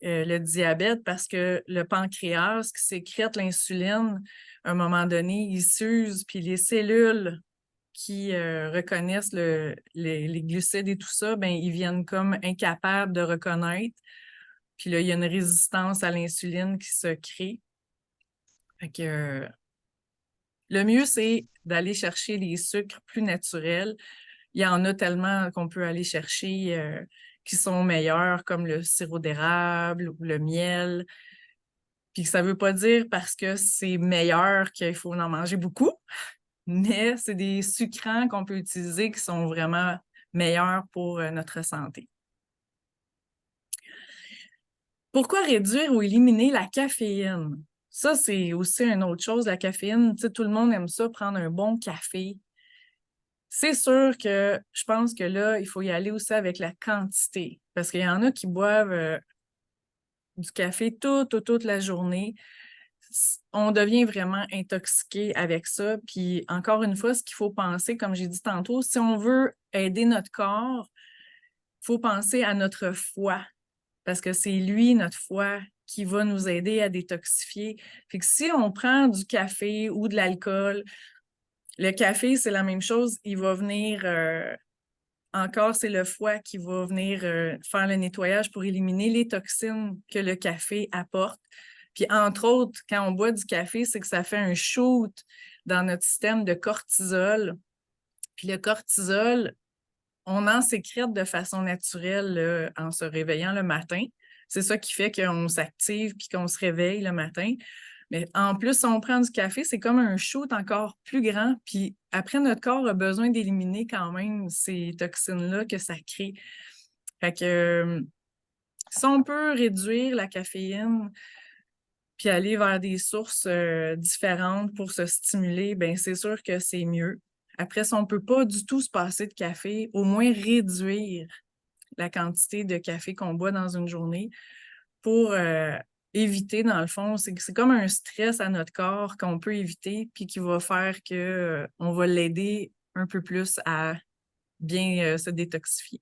le diabète parce que le pancréas qui sécrète l'insuline, à un moment donné, il s'use, puis les cellules qui reconnaissent les glucides et tout ça, ben, ils viennent comme incapables de reconnaître. Puis là, il y a une résistance à l'insuline qui se crée. Fait que, le mieux, c'est d'aller chercher les sucres plus naturels. Il y en a tellement qu'on peut aller chercher qui sont meilleurs, comme le sirop d'érable ou le miel. Puis ça ne veut pas dire parce que c'est meilleur qu'il faut en manger beaucoup, mais c'est des sucrants qu'on peut utiliser qui sont vraiment meilleurs pour notre santé. Pourquoi réduire ou éliminer la caféine? Ça, c'est aussi une autre chose, la caféine. Tu sais, tout le monde aime ça, prendre un bon café. C'est sûr que je pense que là, il faut y aller aussi avec la quantité. Parce qu'il y en a qui boivent du café toute la journée. On devient vraiment intoxiqué avec ça. Puis encore une fois, ce qu'il faut penser, comme j'ai dit tantôt, si on veut aider notre corps, il faut penser à notre foie. Parce que c'est lui, notre foie, qui va nous aider à détoxifier. Fait que si on prend du café ou de l'alcool, le café, c'est la même chose, il va venir encore, c'est le foie qui va venir faire le nettoyage pour éliminer les toxines que le café apporte. Puis, entre autres, quand on boit du café, c'est que ça fait un shoot dans notre système de cortisol. Puis le cortisol, on en sécrète de façon naturelle là, en se réveillant le matin. C'est ça qui fait qu'on s'active puis qu'on se réveille le matin. Mais en plus, si on prend du café, c'est comme un shoot encore plus grand. Puis après, notre corps a besoin d'éliminer quand même ces toxines-là que ça crée. Fait que si on peut réduire la caféine puis aller vers des sources différentes pour se stimuler, ben c'est sûr que c'est mieux. Après, si on ne peut pas du tout se passer de café, au moins réduire la quantité de café qu'on boit dans une journée pour éviter, dans le fond, c'est comme un stress à notre corps qu'on peut éviter puis qui va faire que on va l'aider un peu plus à bien se détoxifier.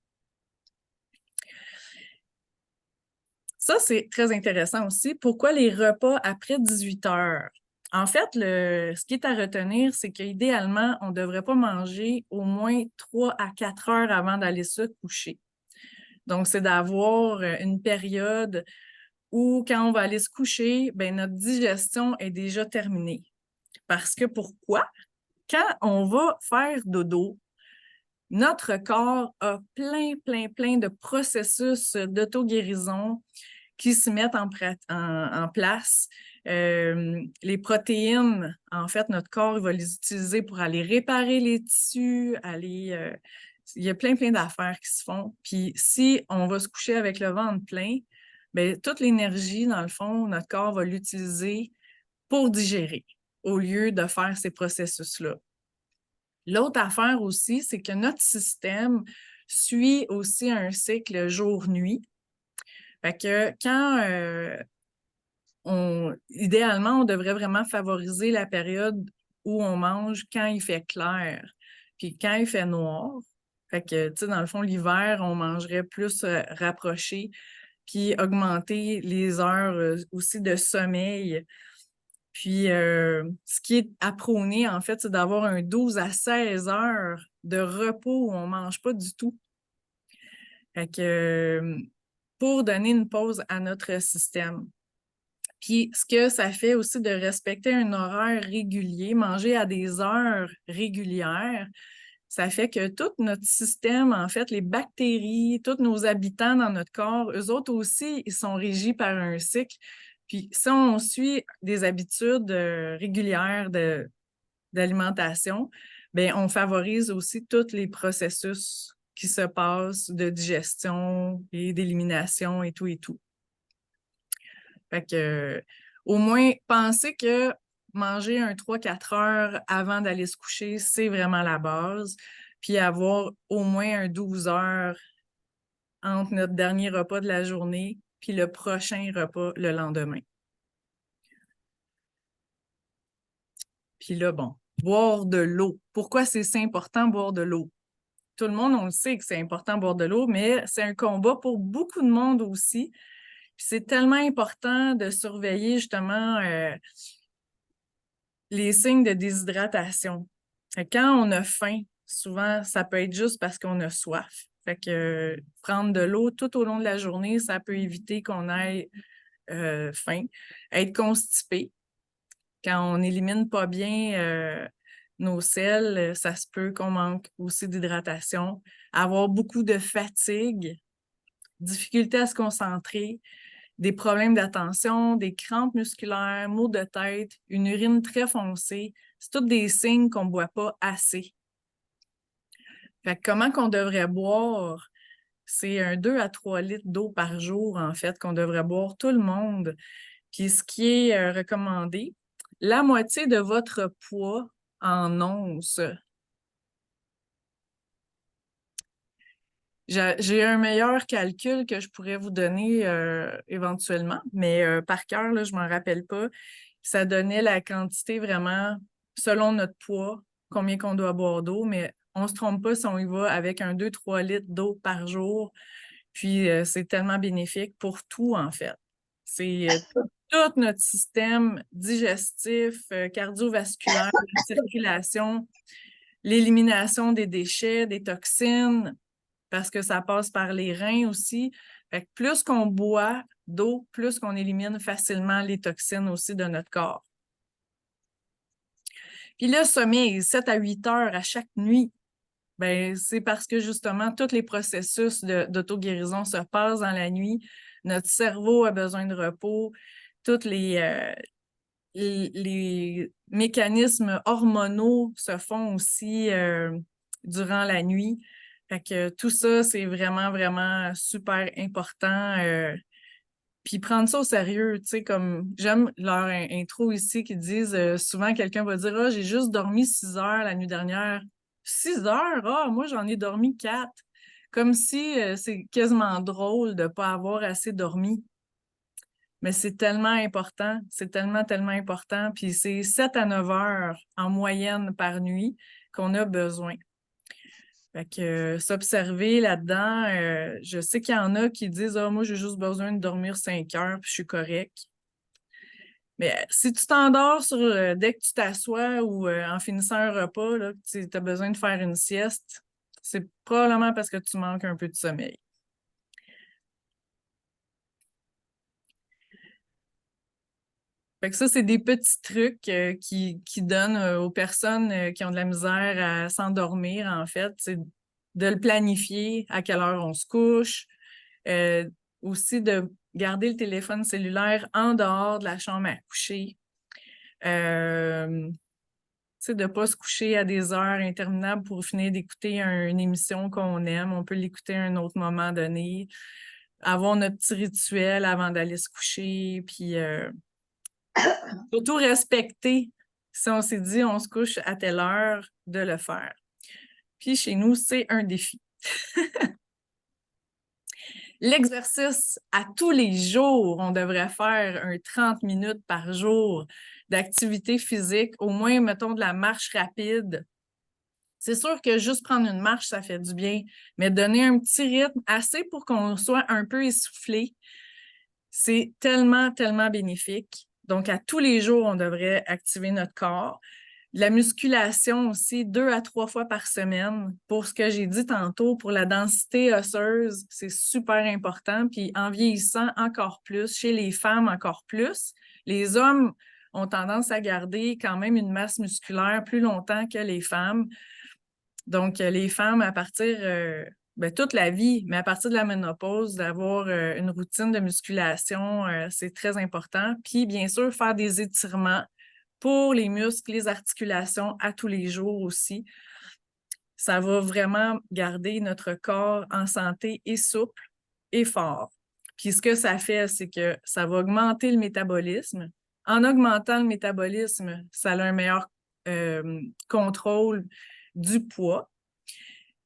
Ça, c'est très intéressant aussi. Pourquoi les repas après 18 heures? En fait, ce qui est à retenir, c'est qu'idéalement, on ne devrait pas manger au moins 3 à 4 heures avant d'aller se coucher. Donc, c'est d'avoir une période où, quand on va aller se coucher, ben, notre digestion est déjà terminée. Parce que pourquoi? Quand on va faire dodo, notre corps a plein de processus d'auto-guérison qui se mettent en place. Les protéines, en fait, notre corps il va les utiliser pour aller réparer les tissus, il y a plein d'affaires qui se font. Puis si on va se coucher avec le ventre plein, bien, toute l'énergie, dans le fond, notre corps va l'utiliser pour digérer au lieu de faire ces processus-là. L'autre affaire aussi, c'est que notre système suit aussi un cycle jour-nuit. Fait que idéalement, on devrait vraiment favoriser la période où on mange quand il fait clair, puis quand il fait noir. Fait que, tu sais, dans le fond, l'hiver, on mangerait plus rapproché, puis augmenter les heures aussi de sommeil. Puis, ce qui est à prôner, en fait, c'est d'avoir un 12 à 16 heures de repos où on ne mange pas du tout. Fait que, pour donner une pause à notre système. Puis, ce que ça fait aussi de respecter un horaire régulier, manger à des heures régulières, ça fait que tout notre système, en fait, les bactéries, tous nos habitants dans notre corps, eux autres aussi, ils sont régis par un cycle. Puis, si on suit des habitudes régulières d'alimentation, bien, on favorise aussi tous les processus qui se passent de digestion et d'élimination et tout et tout. Fait que, au moins, penser que manger un 3-4 heures avant d'aller se coucher, c'est vraiment la base. Puis avoir au moins un 12 heures entre notre dernier repas de la journée puis le prochain repas le lendemain. Puis là, bon, boire de l'eau. Pourquoi c'est si important boire de l'eau? Tout le monde, on le sait que c'est important boire de l'eau, mais c'est un combat pour beaucoup de monde aussi. Puis c'est tellement important de surveiller justement les signes de déshydratation. Quand on a faim, souvent, ça peut être juste parce qu'on a soif. Fait que prendre de l'eau tout au long de la journée, ça peut éviter qu'on ait faim. Être constipé, quand on n'élimine pas bien nos sels, ça se peut qu'on manque aussi d'hydratation. Avoir beaucoup de fatigue, difficulté à se concentrer, des problèmes d'attention, des crampes musculaires, maux de tête, une urine très foncée. C'est tous des signes qu'on ne boit pas assez. Fait que comment qu'on devrait boire? C'est un 2 à 3 litres d'eau par jour, en fait, qu'on devrait boire tout le monde. Puis ce qui est recommandé, la moitié de votre poids en onces. J'ai un meilleur calcul que je pourrais vous donner éventuellement, mais par cœur, là, je ne m'en rappelle pas. Ça donnait la quantité vraiment selon notre poids, combien qu'on doit boire d'eau, mais on ne se trompe pas si on y va avec un 2-3 litres d'eau par jour. Puis c'est tellement bénéfique pour tout, en fait. C'est tout notre système digestif, cardiovasculaire, la circulation, l'élimination des déchets, des toxines, parce que ça passe par les reins aussi. Fait que plus qu'on boit d'eau, plus qu'on élimine facilement les toxines aussi de notre corps. Puis le sommeil, 7 à 8 heures à chaque nuit, ben, c'est parce que justement, tous les processus d'auto-guérison se passent dans la nuit. Notre cerveau a besoin de repos. Tous les mécanismes hormonaux se font aussi durant la nuit. Fait que tout ça, c'est vraiment, vraiment super important. Puis prendre ça au sérieux, tu sais, comme j'aime leur intro ici qui disent souvent quelqu'un va dire: « Ah, j'ai juste dormi 6 heures la nuit dernière. » 6 heures? Ah, moi, j'en ai dormi 4. Comme si c'est quasiment drôle de ne pas avoir assez dormi. Mais c'est tellement important, c'est tellement important. Puis c'est 7 à 9 heures en moyenne par nuit qu'on a besoin. Fait que s'observer là-dedans, je sais qu'il y en a qui disent: « Ah, moi, j'ai juste besoin de dormir 5 heures, puis je suis correct. » Mais si tu t'endors dès que tu t'assois ou en finissant un repas, là, tu as besoin de faire une sieste, c'est probablement parce que tu manques un peu de sommeil. Fait que ça, c'est des petits trucs qui donnent aux personnes qui ont de la misère à s'endormir, en fait. C'est de le planifier, à quelle heure on se couche. Aussi de garder le téléphone cellulaire en dehors de la chambre à coucher. De ne pas se coucher à des heures interminables pour finir d'écouter une émission qu'on aime. On peut l'écouter à un autre moment donné. Avoir notre petit rituel avant d'aller se coucher. Puis surtout respecter. Si on s'est dit on se couche à telle heure, de le faire. Puis chez nous, c'est un défi. L'exercice à tous les jours, on devrait faire 30 minutes par jour d'activité physique, au moins, mettons, de la marche rapide. C'est sûr que juste prendre une marche, ça fait du bien, mais donner un petit rythme assez pour qu'on soit un peu essoufflé, c'est tellement, tellement bénéfique. Donc, à tous les jours, on devrait activer notre corps. La musculation aussi, 2 à 3 fois par semaine. Pour ce que j'ai dit tantôt, pour la densité osseuse, c'est super important. Puis en vieillissant, encore plus. Chez les femmes, encore plus. Les hommes ont tendance à garder quand même une masse musculaire plus longtemps que les femmes. Donc, les femmes, à partir, toute la vie, mais à partir de la ménopause, d'avoir une routine de musculation, c'est très important. Puis, bien sûr, faire des étirements pour les muscles, les articulations à tous les jours aussi. Ça va vraiment garder notre corps en santé et souple et fort. Puis ce que ça fait, c'est que ça va augmenter le métabolisme. En augmentant le métabolisme, ça a un meilleur contrôle du poids.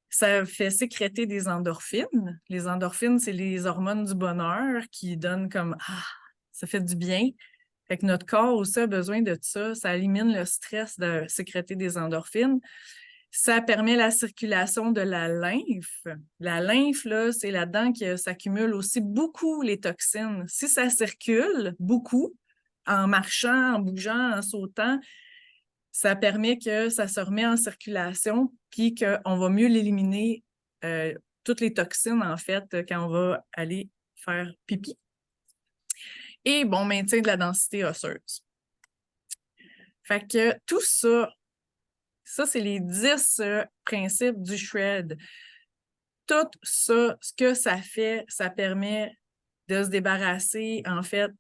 Ça fait sécréter des endorphines. Les endorphines, c'est les hormones du bonheur qui donnent comme « Ah, ça fait du bien ». Fait que notre corps aussi a besoin de ça. Ça élimine le stress de sécréter des endorphines. Ça permet la circulation de la lymphe. La lymphe, là, c'est là-dedans que s'accumulent aussi beaucoup les toxines. Si ça circule beaucoup, en marchant, en bougeant, en sautant, ça permet que ça se remet en circulation, puis qu'on va mieux l'éliminer, toutes les toxines, en fait, quand on va aller faire pipi. Et bon maintien de la densité osseuse. Fait que tout ça, c'est les 10 principes du shred. Tout ça, ce que ça fait, ça permet de se débarrasser, en fait,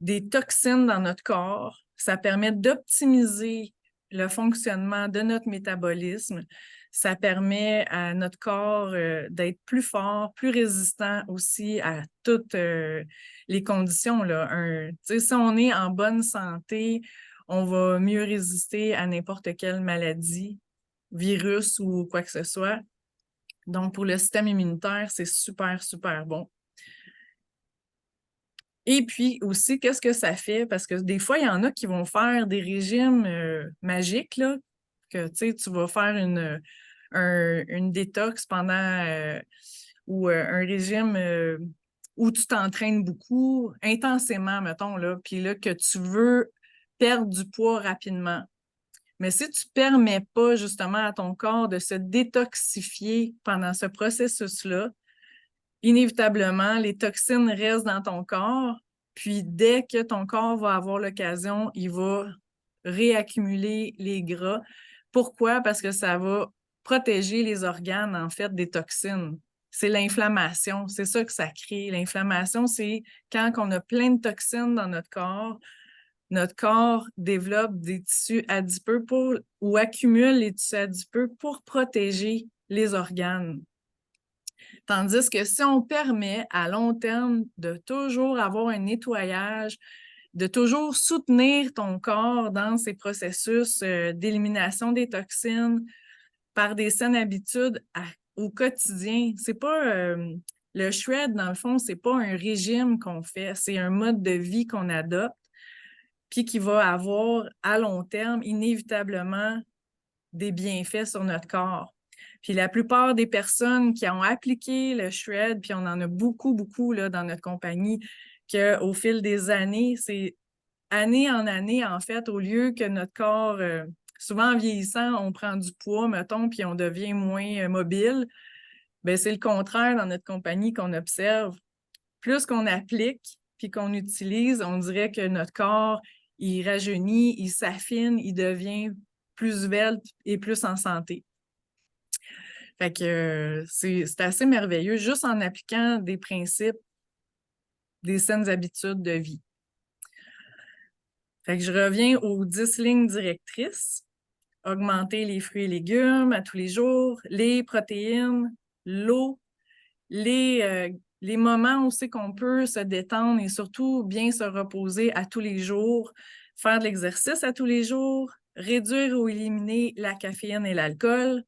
des toxines dans notre corps. Ça permet d'optimiser le fonctionnement de notre métabolisme. Ça permet à notre corps d'être plus fort, plus résistant aussi à toutes les conditions, là. Si on est en bonne santé, on va mieux résister à n'importe quelle maladie, virus ou quoi que ce soit. Donc, pour le système immunitaire, c'est super, super bon. Et puis aussi, qu'est-ce que ça fait? Parce que des fois, il y en a qui vont faire des régimes magiques, là, que tu vas faire une détox pendant ou un régime où tu t'entraînes beaucoup, intensément, mettons, là, puis là, que tu veux perdre du poids rapidement. Mais si tu ne permets pas justement à ton corps de se détoxifier pendant ce processus-là, inévitablement, les toxines restent dans ton corps, puis dès que ton corps va avoir l'occasion, il va réaccumuler les gras. Pourquoi? Parce que ça va protéger les organes, en fait, des toxines. C'est l'inflammation, c'est ça que ça crée. L'inflammation, c'est quand on a plein de toxines dans notre corps développe des tissus adipeux ou accumule les tissus adipeux pour protéger les organes. Tandis que si on permet à long terme de toujours avoir un nettoyage, de toujours soutenir ton corps dans ces processus d'élimination des toxines par des saines habitudes au quotidien, c'est pas le shred, dans le fond, c'est pas un régime qu'on fait, c'est un mode de vie qu'on adopte, puis qui va avoir à long terme inévitablement des bienfaits sur notre corps. Puis la plupart des personnes qui ont appliqué le shred, puis on en a beaucoup, beaucoup là, dans notre compagnie, qu'au fil des années, c'est année en année, en fait, au lieu que notre corps, souvent en vieillissant, on prend du poids, mettons, puis on devient moins mobile, bien, c'est le contraire dans notre compagnie qu'on observe. Plus qu'on applique, puis qu'on utilise, on dirait que notre corps, il rajeunit, il s'affine, il devient plus svelte et plus en santé. Fait que c'est assez merveilleux juste en appliquant des principes, des saines habitudes de vie. Fait que je reviens aux 10 lignes directrices. Augmenter les fruits et légumes à tous les jours, les protéines, l'eau, les moments aussi qu'on peut se détendre et surtout bien se reposer à tous les jours, faire de l'exercice à tous les jours, réduire ou éliminer la caféine et l'alcool,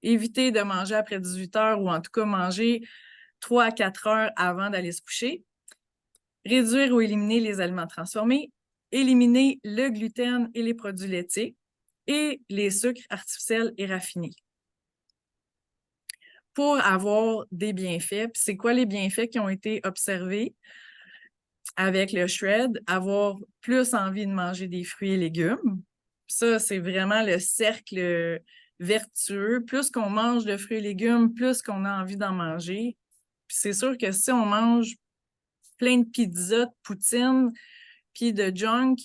éviter de manger après 18 heures ou en tout cas manger 3 à 4 heures avant d'aller se coucher, réduire ou éliminer les aliments transformés, éliminer le gluten et les produits laitiers et les sucres artificiels et raffinés. Pour avoir des bienfaits, puis c'est quoi les bienfaits qui ont été observés avec le shred? Avoir plus envie de manger des fruits et légumes. Ça, c'est vraiment le cercle vertueux. Plus qu'on mange de fruits et légumes, plus qu'on a envie d'en manger. Puis c'est sûr que si on mange plein de pizzas, de poutine, puis de junk,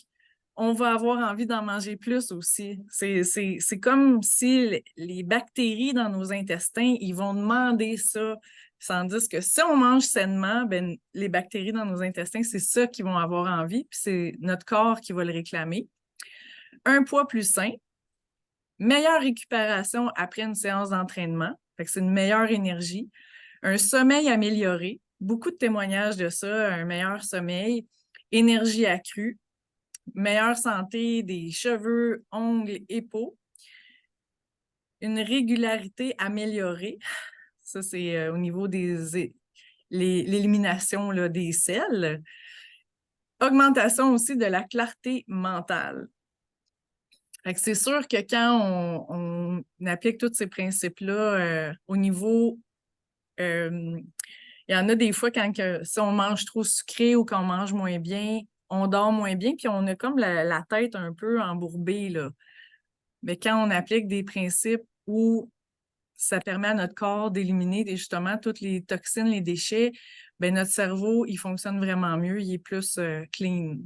on va avoir envie d'en manger plus aussi. C'est comme si les bactéries dans nos intestins, ils vont demander ça. Tandis que si on mange sainement, ben, les bactéries dans nos intestins, c'est ça qu'ils vont avoir envie, puis c'est notre corps qui va le réclamer. Un poids plus sain, meilleure récupération après une séance d'entraînement, fait que c'est une meilleure énergie, un sommeil amélioré, beaucoup de témoignages de ça, un meilleur sommeil, énergie accrue, meilleure santé des cheveux, ongles et peau, une régularité améliorée, ça c'est au niveau des l'élimination des selles, augmentation aussi de la clarté mentale. C'est sûr que quand on applique tous ces principes-là au niveau il y en a des fois quand si on mange trop sucré ou qu'on mange moins bien, on dort moins bien, puis on a comme la tête un peu embourbée, là. Mais quand on applique des principes où ça permet à notre corps d'éliminer justement toutes les toxines, les déchets, ben notre cerveau, il fonctionne vraiment mieux, il est plus clean.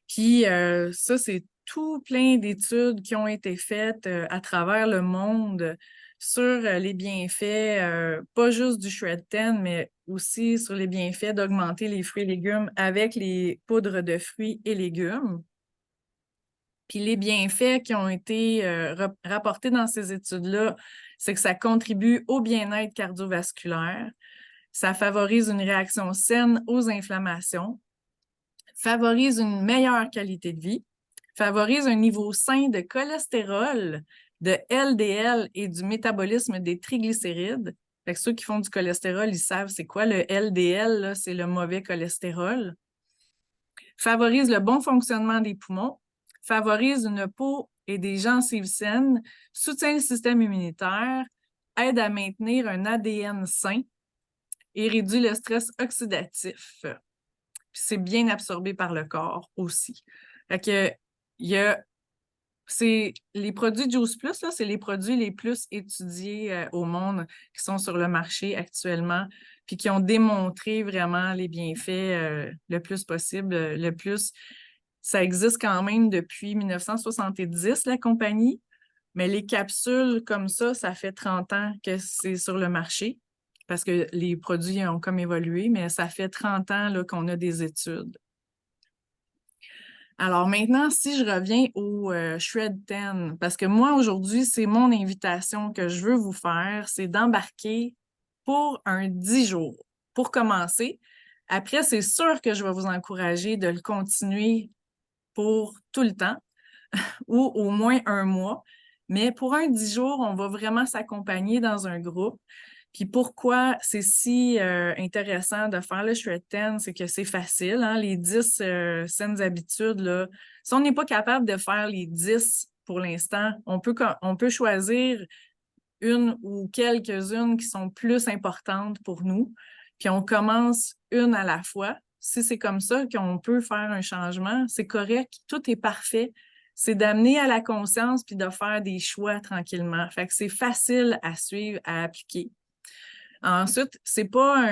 Puis ça, c'est tout plein d'études qui ont été faites à travers le monde sur les bienfaits, pas juste du Shred 10, mais aussi sur les bienfaits d'augmenter les fruits et légumes avec les poudres de fruits et légumes. Puis les bienfaits qui ont été rapportés dans ces études-là, c'est que ça contribue au bien-être cardiovasculaire, ça favorise une réaction saine aux inflammations, favorise une meilleure qualité de vie, favorise un niveau sain de cholestérol, de LDL et du métabolisme des triglycérides. Fait que ceux qui font du cholestérol, ils savent c'est quoi le LDL, c'est le mauvais cholestérol. Favorise le bon fonctionnement des poumons, favorise une peau et des gencives saines, soutient le système immunitaire, aide à maintenir un ADN sain et réduit le stress oxydatif. Puis c'est bien absorbé par le corps aussi. Fait que c'est les produits Juice Plus, là, c'est les produits les plus étudiés au monde qui sont sur le marché actuellement, puis qui ont démontré vraiment les bienfaits le plus possible. Ça existe quand même depuis 1970, la compagnie, mais les capsules comme ça fait 30 ans que c'est sur le marché parce que les produits ont comme évolué, mais ça fait 30 ans là, qu'on a des études. Alors maintenant, si je reviens au Shred 10, parce que moi, aujourd'hui, c'est mon invitation que je veux vous faire, c'est d'embarquer pour un 10 jours. Pour commencer, après, c'est sûr que je vais vous encourager de le continuer pour tout le temps ou au moins un mois. Mais pour un 10 jours, on va vraiment s'accompagner dans un groupe. Puis pourquoi c'est si intéressant de faire le Shred 10, c'est que c'est facile, hein? Les 10 saines habitudes, là. Si on n'est pas capable de faire les 10 pour l'instant, on peut choisir une ou quelques-unes qui sont plus importantes pour nous, puis on commence une à la fois. Si c'est comme ça qu'on peut faire un changement, c'est correct, tout est parfait. C'est d'amener à la conscience puis de faire des choix tranquillement. Fait que c'est facile à suivre, à appliquer. Ensuite, c'est pas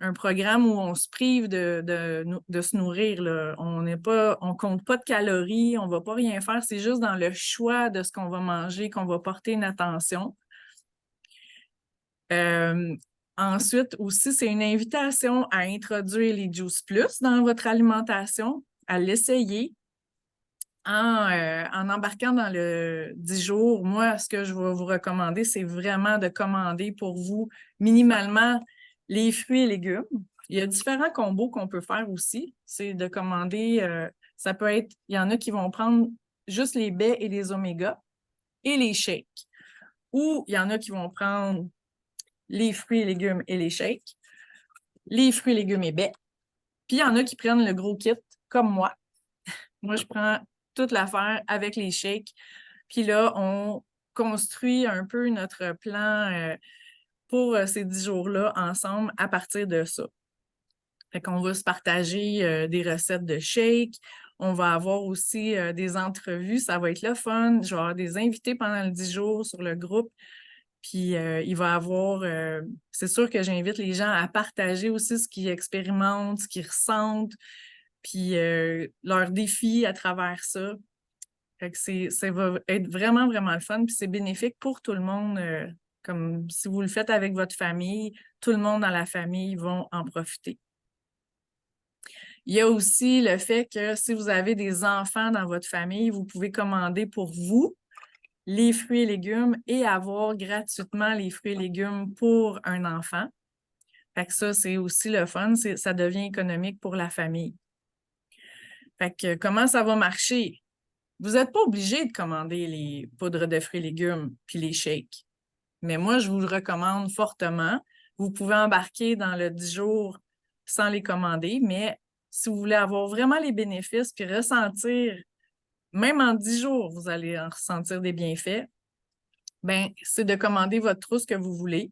un programme où on se prive de se nourrir, là. On compte pas de calories, on va pas rien faire, c'est juste dans le choix de ce qu'on va manger qu'on va porter une attention. Ensuite, aussi, c'est une invitation à introduire les Juice Plus dans votre alimentation, à l'essayer en embarquant dans le 10 jours. Moi, ce que je vais vous recommander, c'est vraiment de commander pour vous minimalement les fruits et légumes. Il y a différents combos qu'on peut faire aussi. C'est de commander, ça peut être, il y en a qui vont prendre juste les baies et les omégas et les shakes. Ou il y en a qui vont prendre les fruits et légumes et les shakes, les fruits, légumes et baies. Puis il y en a qui prennent le gros kit, comme moi. Moi, je prends toute l'affaire avec les shakes. Puis là, on construit un peu notre plan pour ces 10 jours-là ensemble à partir de ça. Fait qu'on va se partager des recettes de shakes. On va avoir aussi des entrevues. Ça va être le fun. Je vais avoir des invités pendant le 10 jours sur le groupe. Puis il va y avoir, c'est sûr que j'invite les gens à partager aussi ce qu'ils expérimentent, ce qu'ils ressentent, puis leurs défis à travers ça. Fait que ça va être vraiment, vraiment le fun, puis c'est bénéfique pour tout le monde. Comme si vous le faites avec votre famille, tout le monde dans la famille vont en profiter. Il y a aussi le fait que si vous avez des enfants dans votre famille, vous pouvez commander pour vous les fruits et légumes et avoir gratuitement les fruits et légumes pour un enfant. Fait que ça, c'est aussi le fun, ça devient économique pour la famille. Fait que comment ça va marcher? Vous n'êtes pas obligé de commander les poudres de fruits et légumes puis les shakes. Mais moi, je vous le recommande fortement. Vous pouvez embarquer dans le 10 jours sans les commander, mais si vous voulez avoir vraiment les bénéfices puis ressentir, même en 10 jours, vous allez en ressentir des bienfaits, ben, c'est de commander votre trousse que vous voulez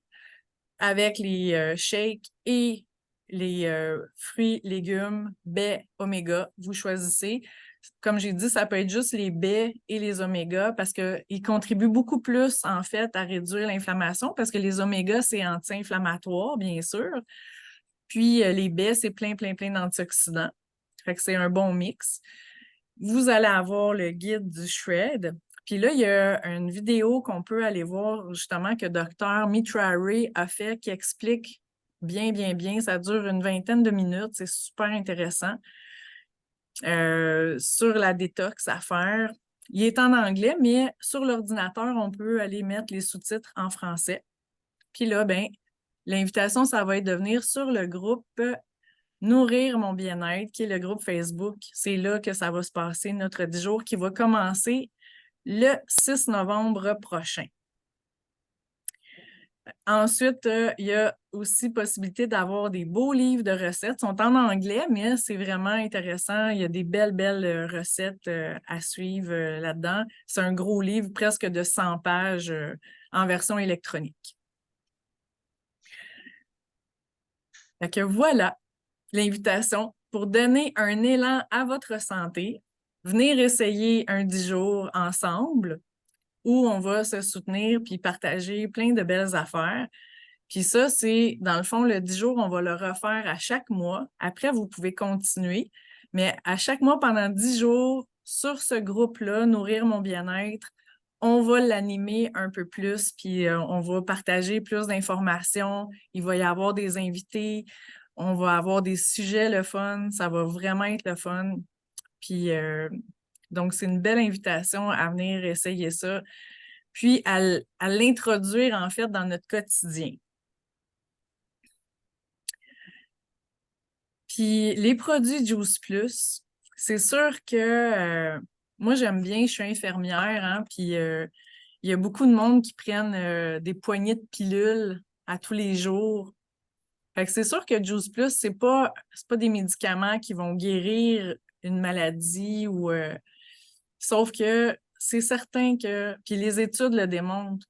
avec les shakes et les fruits, légumes, baies, oméga. Vous choisissez. Comme j'ai dit, ça peut être juste les baies et les omégas parce qu'ils contribuent beaucoup plus, en fait, à réduire l'inflammation parce que les omégas, c'est anti-inflammatoire, bien sûr. Puis les baies, c'est plein d'antioxydants. Fait que c'est un bon mix. Vous allez avoir le guide du Shred. Puis là, il y a une vidéo qu'on peut aller voir justement que Dr. Mitra Ray a fait qui explique bien. Ça dure une vingtaine de minutes. C'est super intéressant. Sur la détox à faire. Il est en anglais, mais sur l'ordinateur, on peut aller mettre les sous-titres en français. Puis là, ben, l'invitation, ça va être de venir sur le groupe Nourrir mon bien-être, qui est le groupe Facebook. C'est là que ça va se passer, notre 10 jours qui va commencer le 6 novembre prochain. Ensuite, il y a aussi possibilité d'avoir des beaux livres de recettes. Ils sont en anglais, mais c'est vraiment intéressant. Il y a des belles recettes à suivre là-dedans. C'est un gros livre, presque de 100 pages en version électronique. Fait que voilà l'invitation pour donner un élan à votre santé. Venir essayer un 10 jours ensemble où on va se soutenir puis partager plein de belles affaires. Puis ça, c'est, dans le fond, le 10 jours, on va le refaire à chaque mois. Après, vous pouvez continuer. Mais à chaque mois, pendant 10 jours, sur ce groupe-là, Nourrir mon bien-être, on va l'animer un peu plus, puis on va partager plus d'informations. Il va y avoir des invités. On va avoir des sujets le fun. Ça va vraiment être le fun. Puis, donc, c'est une belle invitation à venir essayer ça. Puis, à l'introduire, en fait, dans notre quotidien. Puis les produits Juice Plus, c'est sûr que moi, j'aime bien, je suis infirmière, hein, puis il y a beaucoup de monde qui prennent des poignées de pilules à tous les jours. Fait que c'est sûr que Juice Plus, c'est pas des médicaments qui vont guérir une maladie ou sauf que c'est certain que, puis les études le démontrent,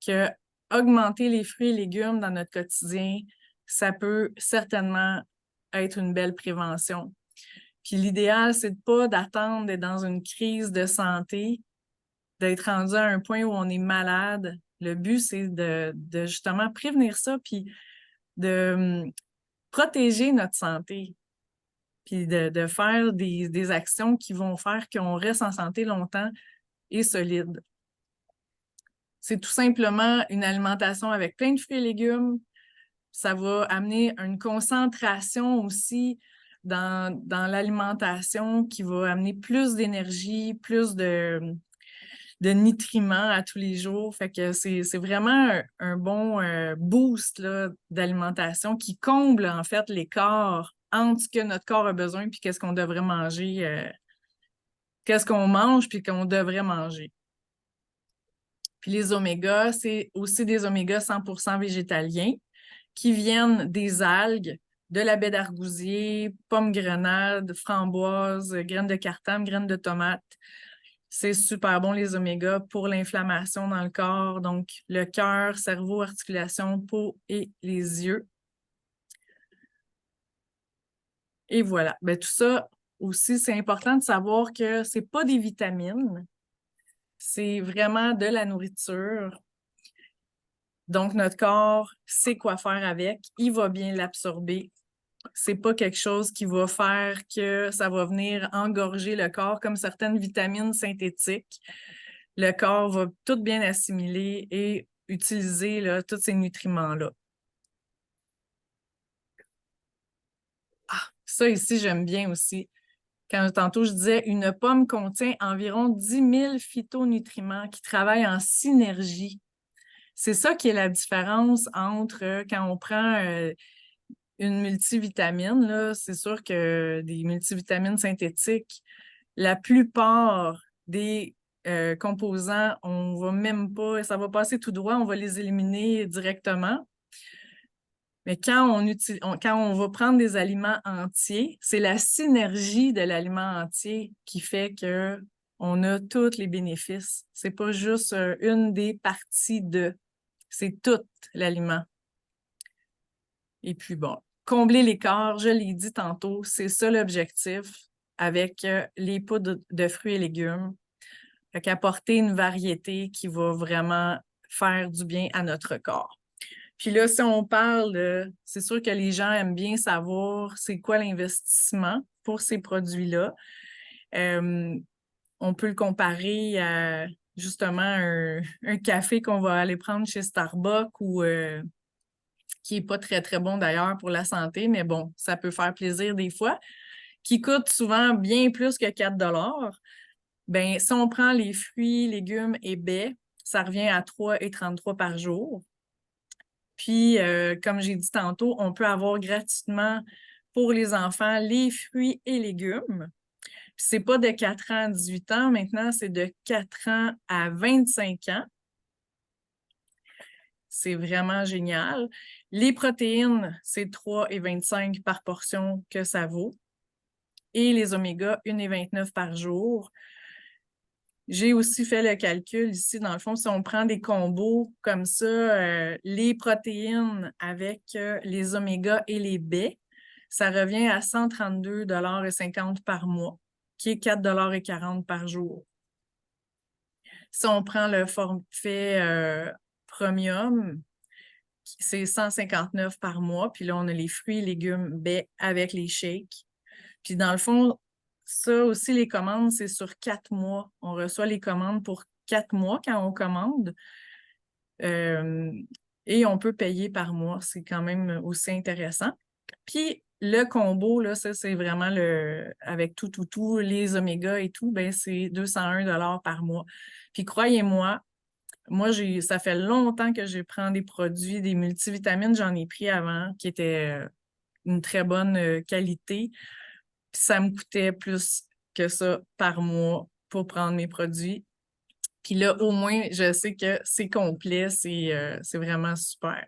que augmenter les fruits et légumes dans notre quotidien, ça peut certainement être une belle prévention. Puis l'idéal, c'est de pas d'attendre d'être dans une crise de santé, d'être rendu à un point où on est malade. Le but, c'est de justement prévenir ça, puis de protéger notre santé, puis de faire des actions qui vont faire qu'on reste en santé longtemps et solide. C'est tout simplement une alimentation avec plein de fruits et légumes. Ça va amener une concentration aussi dans l'alimentation qui va amener plus d'énergie, plus de nutriments à tous les jours. Fait que c'est vraiment un bon boost d'alimentation qui comble en fait l'écart entre ce que notre corps a besoin puis qu'est-ce qu'on devrait manger, qu'est-ce qu'on mange puis qu'on devrait manger. Puis les omégas, c'est aussi des omégas 100% végétaliens qui viennent des algues, de la baie d'argousier, pommes grenades, framboises, graines de cartame, graines de tomate. C'est super bon, les omégas, pour l'inflammation dans le corps, donc le cœur, cerveau, articulation, peau et les yeux. Et voilà. Bien, tout ça aussi, c'est important de savoir que ce n'est pas des vitamines, c'est vraiment de la nourriture. Donc, notre corps sait quoi faire avec, il va bien l'absorber. C'est pas quelque chose qui va faire que ça va venir engorger le corps comme certaines vitamines synthétiques. Le corps va tout bien assimiler et utiliser là, tous ces nutriments-là. Ah, ça ici, j'aime bien aussi. Quand tantôt je disais, une pomme contient environ 10 000 phytonutriments qui travaillent en synergie. C'est ça qui est la différence entre quand on prend une multivitamine, là, c'est sûr que des multivitamines synthétiques, la plupart des composants, on va même pas, ça va passer tout droit, on va les éliminer directement. Mais quand on va prendre des aliments entiers, c'est la synergie de l'aliment entier qui fait que on a tous les bénéfices. C'est pas juste une des parties de, c'est tout l'aliment. Et puis bon, combler l'écart, je l'ai dit tantôt, c'est ça l'objectif avec les poudres de fruits et légumes. Fait qu'apporter une variété qui va vraiment faire du bien à notre corps. Puis là, si on parle, c'est sûr que les gens aiment bien savoir c'est quoi l'investissement pour ces produits-là. On peut le comparer à justement un café qu'on va aller prendre chez Starbucks ou qui n'est pas très, très bon d'ailleurs pour la santé, mais bon, ça peut faire plaisir des fois, qui coûte souvent bien plus que 4 $. Bien, si on prend les fruits, légumes et baies, ça revient à 3,33 par jour. Puis, comme j'ai dit tantôt, on peut avoir gratuitement pour les enfants les fruits et légumes. Ce n'est pas de 4 ans à 18 ans, maintenant, c'est de 4 ans à 25 ans. C'est vraiment génial. Les protéines, c'est 3,25 par portion que ça vaut. Et les omégas, 1,29 par jour. J'ai aussi fait le calcul ici, dans le fond, si on prend des combos comme ça, les protéines avec les omégas et les baies, ça revient à 132,50 $ par mois, qui est 4,40 $ par jour. Si on prend le forfait premium, c'est 159 $ par mois, puis là, on a les fruits, légumes, baies avec les shakes. Puis dans le fond, ça aussi, les commandes, c'est sur 4 mois. On reçoit les commandes pour 4 mois quand on commande. Et on peut payer par mois. C'est quand même aussi intéressant. Puis le combo, là, ça, c'est vraiment avec tout, les omégas et tout, ben c'est 201 $ par mois. Puis croyez-moi, moi, ça fait longtemps que je prends des produits, des multivitamines, j'en ai pris avant, qui étaient une très bonne qualité. Puis ça me coûtait plus que ça par mois pour prendre mes produits. Puis là, au moins, je sais que c'est complet, c'est vraiment super.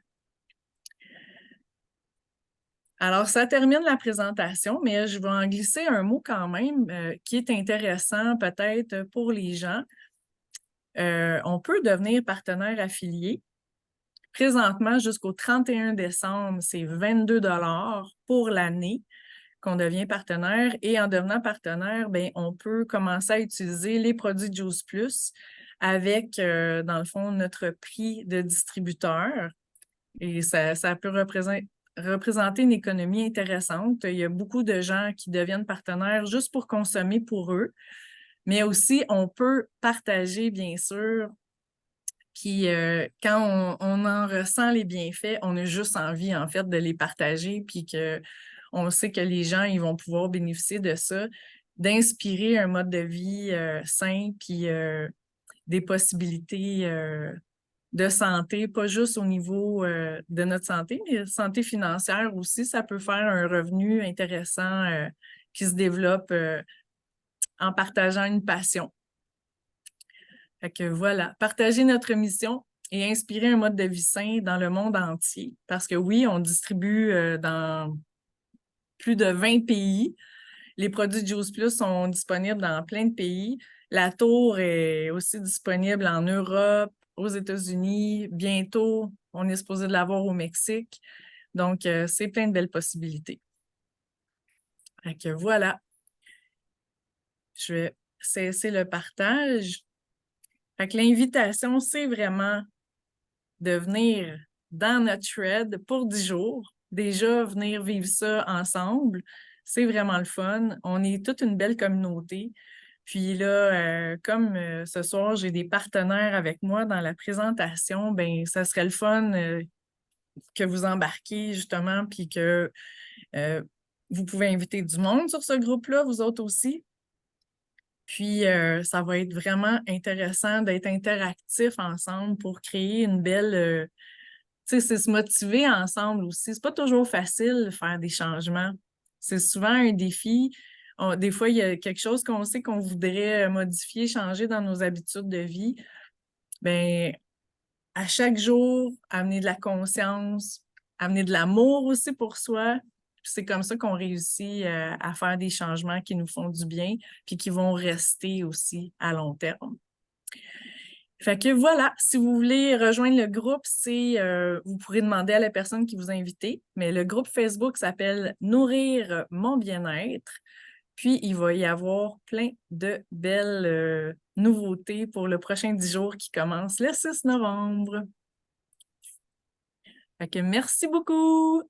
Alors, ça termine la présentation, mais je vais en glisser un mot quand même qui est intéressant peut-être pour les gens. On peut devenir partenaire affilié. Présentement, jusqu'au 31 décembre, c'est 22 $ pour l'année qu'on devient partenaire. Et en devenant partenaire, bien, on peut commencer à utiliser les produits Juice Plus avec, dans le fond, notre prix de distributeur. Et ça peut représenter une économie intéressante. Il y a beaucoup de gens qui deviennent partenaires juste pour consommer pour eux, mais aussi on peut partager, bien sûr. Puis quand on en ressent les bienfaits, on a juste envie, en fait, de les partager, puis on sait que les gens, ils vont pouvoir bénéficier de ça, d'inspirer un mode de vie sain, puis des possibilités de santé, pas juste au niveau de notre santé, mais santé financière aussi. Ça peut faire un revenu intéressant qui se développe en partageant une passion. Fait que voilà, partager notre mission et inspirer un mode de vie sain dans le monde entier. Parce que oui, on distribue dans plus de 20 pays. Les produits de Juice Plus sont disponibles dans plein de pays. La tour est aussi disponible en Europe, aux États-Unis. Bientôt, on est supposé de l'avoir au Mexique. Donc, c'est plein de belles possibilités. Fait que voilà, je vais cesser le partage. Fait que l'invitation, c'est vraiment de venir dans notre thread pour 10 jours. Déjà, venir vivre ça ensemble, c'est vraiment le fun. On est toute une belle communauté. Puis là, comme ce soir, j'ai des partenaires avec moi dans la présentation, ben ça serait le fun que vous embarquiez justement, puis que vous pouvez inviter du monde sur ce groupe-là, vous autres aussi. Puis, ça va être vraiment intéressant d'être interactif ensemble pour créer une belle... tu sais, c'est se motiver ensemble aussi. C'est pas toujours facile de faire des changements. C'est souvent un défi. Des fois, il y a quelque chose qu'on sait qu'on voudrait modifier, changer dans nos habitudes de vie. Bien, à chaque jour, amener de la conscience, amener de l'amour aussi pour soi. C'est comme ça qu'on réussit à faire des changements qui nous font du bien, puis qui vont rester aussi à long terme. Fait que voilà, si vous voulez rejoindre le groupe, vous pourrez demander à la personne qui vous a invité, mais le groupe Facebook s'appelle Nourrir mon bien-être. Puis, il va y avoir plein de belles nouveautés pour le prochain 10 jours qui commence le 6 novembre. Fait que merci beaucoup!